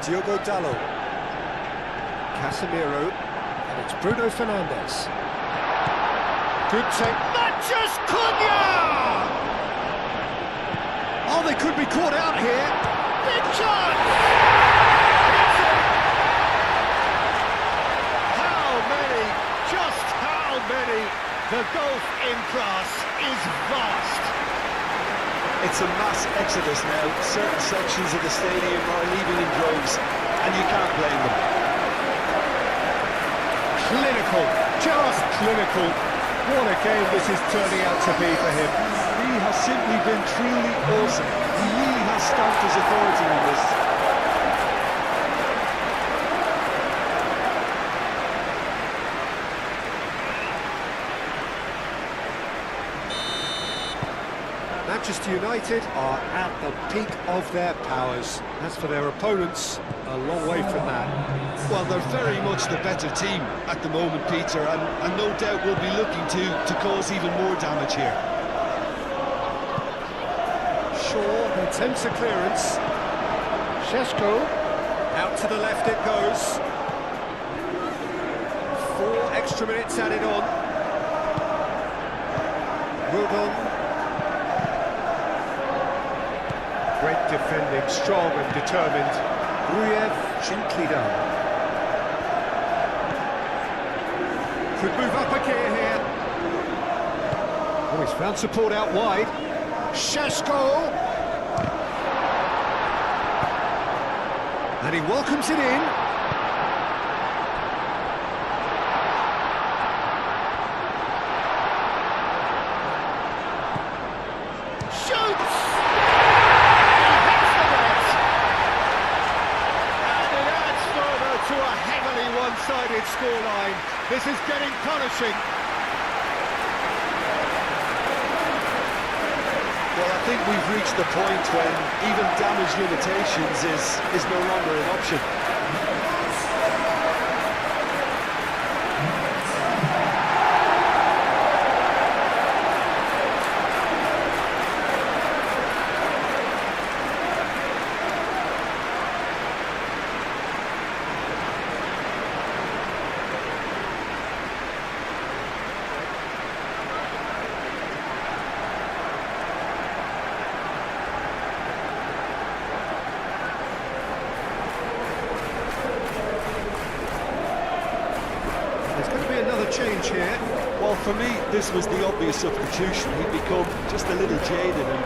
Diogo Dalot, Casemiro, and it's Bruno Fernandes. Good take, Manchus Cunha! Oh, they could be caught out here. Big chance! How many? Just how many? The gulf in class is vast. It's a mass exodus now. Certain sections of the stadium are leaving in droves, and you can't blame them. Clinical, just clinical. What a game this is turning out to be for him. He has simply been truly awesome. He really has stamped his authority on this. Manchester United are at the peak of their powers. As for their opponents, a long way from that. Well, they're very much the better team at the moment, Peter, and no doubt will be looking to cause even more damage here. Shaw attempts a clearance. Šeško, out to the left it goes. 4 extra minutes added on. Rodon. Great defending, strong and determined. Gruyev, gently done. Could move up a gear here. Oh, he's found support out wide. Šeško! And he welcomes it in. Shoots! To a heavily one-sided scoreline. This is getting punishing. Well, I think we've reached the point when even damage limitations is no longer an option. Change here. Well, for me, this was the obvious substitution. He'd become just a little jaded, and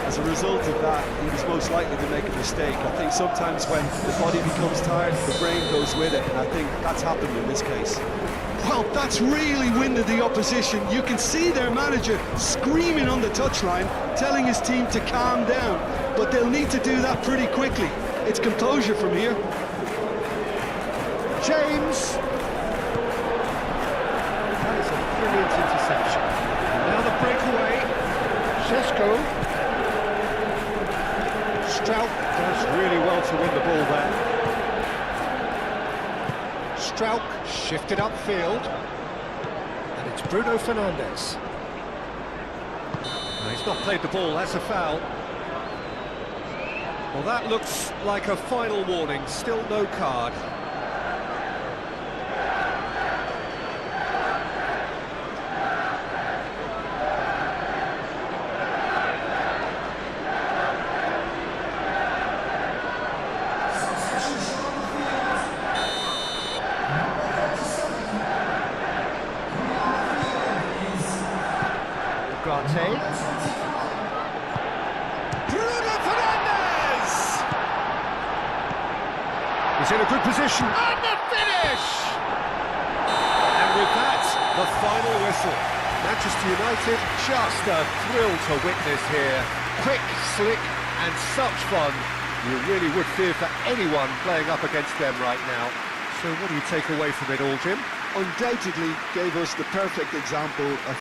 as a result of that, he was most likely to make a mistake. I think sometimes when the body becomes tired, the brain goes with it, and I think that's happened in this case. Well, that's really winded the opposition. You can see their manager screaming on the touchline, telling his team to calm down, but they'll need to do that pretty quickly. It's composure from here. James! Brilliant interception. Now the breakaway. Šeško. Strauch does really well to win the ball there. Strauch shifted upfield. And it's Bruno Fernandes. No, he's not played the ball, that's a foul. Well, that looks like a final warning, still no card. Bruno Fernandes! He's in a good position, and the finish! And with that, the final whistle. Manchester United, just a thrill to witness here. Quick, slick, and such fun. You really would fear for anyone playing up against them right now. So what do you take away from it all, Jim? Undoubtedly gave us the perfect example of